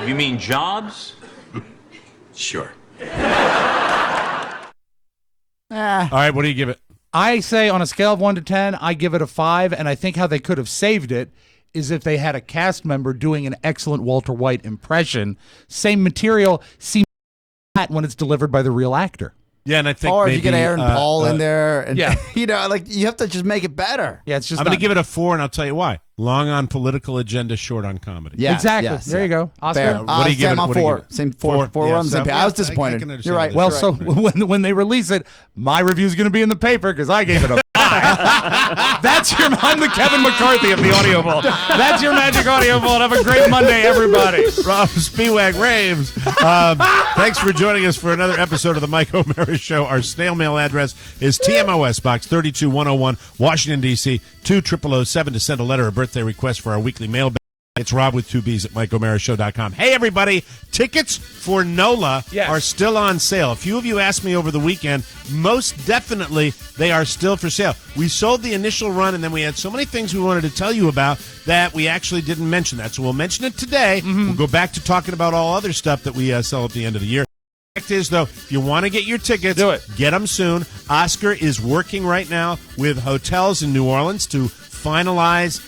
You mean jobs? Sure. All right, what do you give it? I say on a scale of 1 to 10, I give it a 5, and I think how they could have saved it is if they had a cast member doing an excellent Walter White impression. Same material seems flat when it's delivered by the real actor. Yeah, and I think or maybe, if you get Aaron Paul in there, and yeah. you have to just make it better. Yeah, it's just. I'm going to give it a 4, and I'll tell you why. Long on political agenda, short on comedy. Yeah, exactly. There you go, Oscar. Fair. What do you give it? I'm on 4. Same 4 runs. I was disappointed. You're right. Well, so when they release it, my review is going to be in the paper because I gave it a 5. I'm the Kevin McCarthy of the audio vault. That's your magic audio vault. Have a great Monday, everybody. Rob Spiewak raves. Thanks for joining us for another episode of the Mike O'Mara Show. Our snail mail address is TMOS Box 32101, Washington, D.C. 20007 to send a letter, a birthday request for our weekly mail. It's Rob with 2 B's at MikeO'MaraShow.com. Hey, everybody, tickets for NOLA are still on sale. A few of you asked me over the weekend. Most definitely, they are still for sale. We sold the initial run, and then we had so many things we wanted to tell you about that we actually didn't mention that. So we'll mention it today. We'll go back to talking about all other stuff that we sell at the end of the year. The fact is, though, if you want to get your tickets, do it. Get them soon. Oscar is working right now with hotels in New Orleans to finalize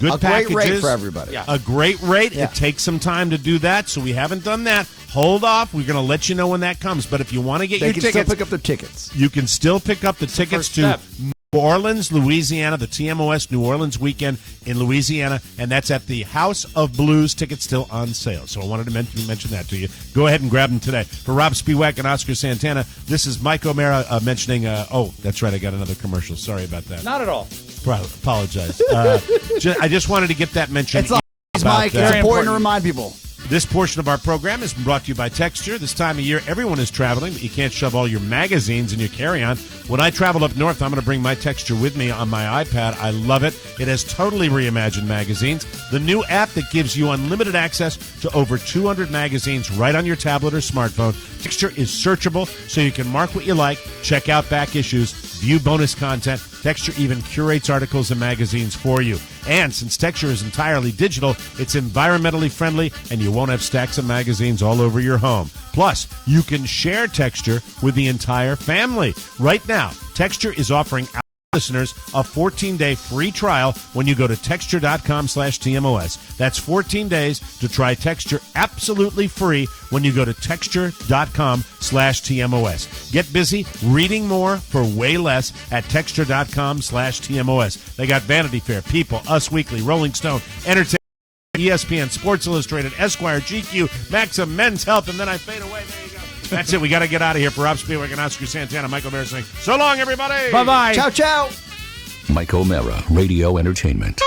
good packages. A great rate for everybody. Yeah. A great rate. Yeah. It takes some time to do that, so we haven't done that. Hold off. We're going to let you know when that comes. But if you want to get your tickets, still pick up their tickets. You can still pick up the tickets to New Orleans, Louisiana, the TMOS New Orleans weekend in Louisiana, and that's at the House of Blues. Tickets still on sale. So I wanted to mention that to you. Go ahead and grab them today. For Rob Spiewak and Oscar Santana, this is Mike O'Mara mentioning, that's right, I got another commercial. Sorry about that. Not at all. Apologize. I just wanted to get that mentioned. It's Mike. It's important to remind people. This portion of our program is brought to you by Texture. This time of year, everyone is traveling, but you can't shove all your magazines in your carry-on. When I travel up north, I'm going to bring my Texture with me on my iPad. I love it. It has totally reimagined magazines. The new app that gives you unlimited access to over 200 magazines right on your tablet or smartphone. Texture is searchable, so you can mark what you like, check out back issues, view bonus content. Texture even curates articles and magazines for you. And since Texture is entirely digital, it's environmentally friendly, and you won't have stacks of magazines all over your home. Plus, you can share Texture with the entire family. Right now, Texture is offering our listeners a 14-day free trial when you go to texture.com/TMOS. That's 14 days to try Texture absolutely free when you go to texture.com/TMOS. Get busy reading more for way less at texture.com/TMOS. They got Vanity Fair, People, Us Weekly, Rolling Stone, Entertainment, ESPN, Sports Illustrated, Esquire, GQ, Maxim, Men's Health, and then I fade away. There you go. That's it. We got to get out of here. For Rob Spiewak and Oscar Santana, Michael O'Mara saying, so long, everybody. Bye-bye. Ciao, ciao. Mike O'Mara, Radio Entertainment.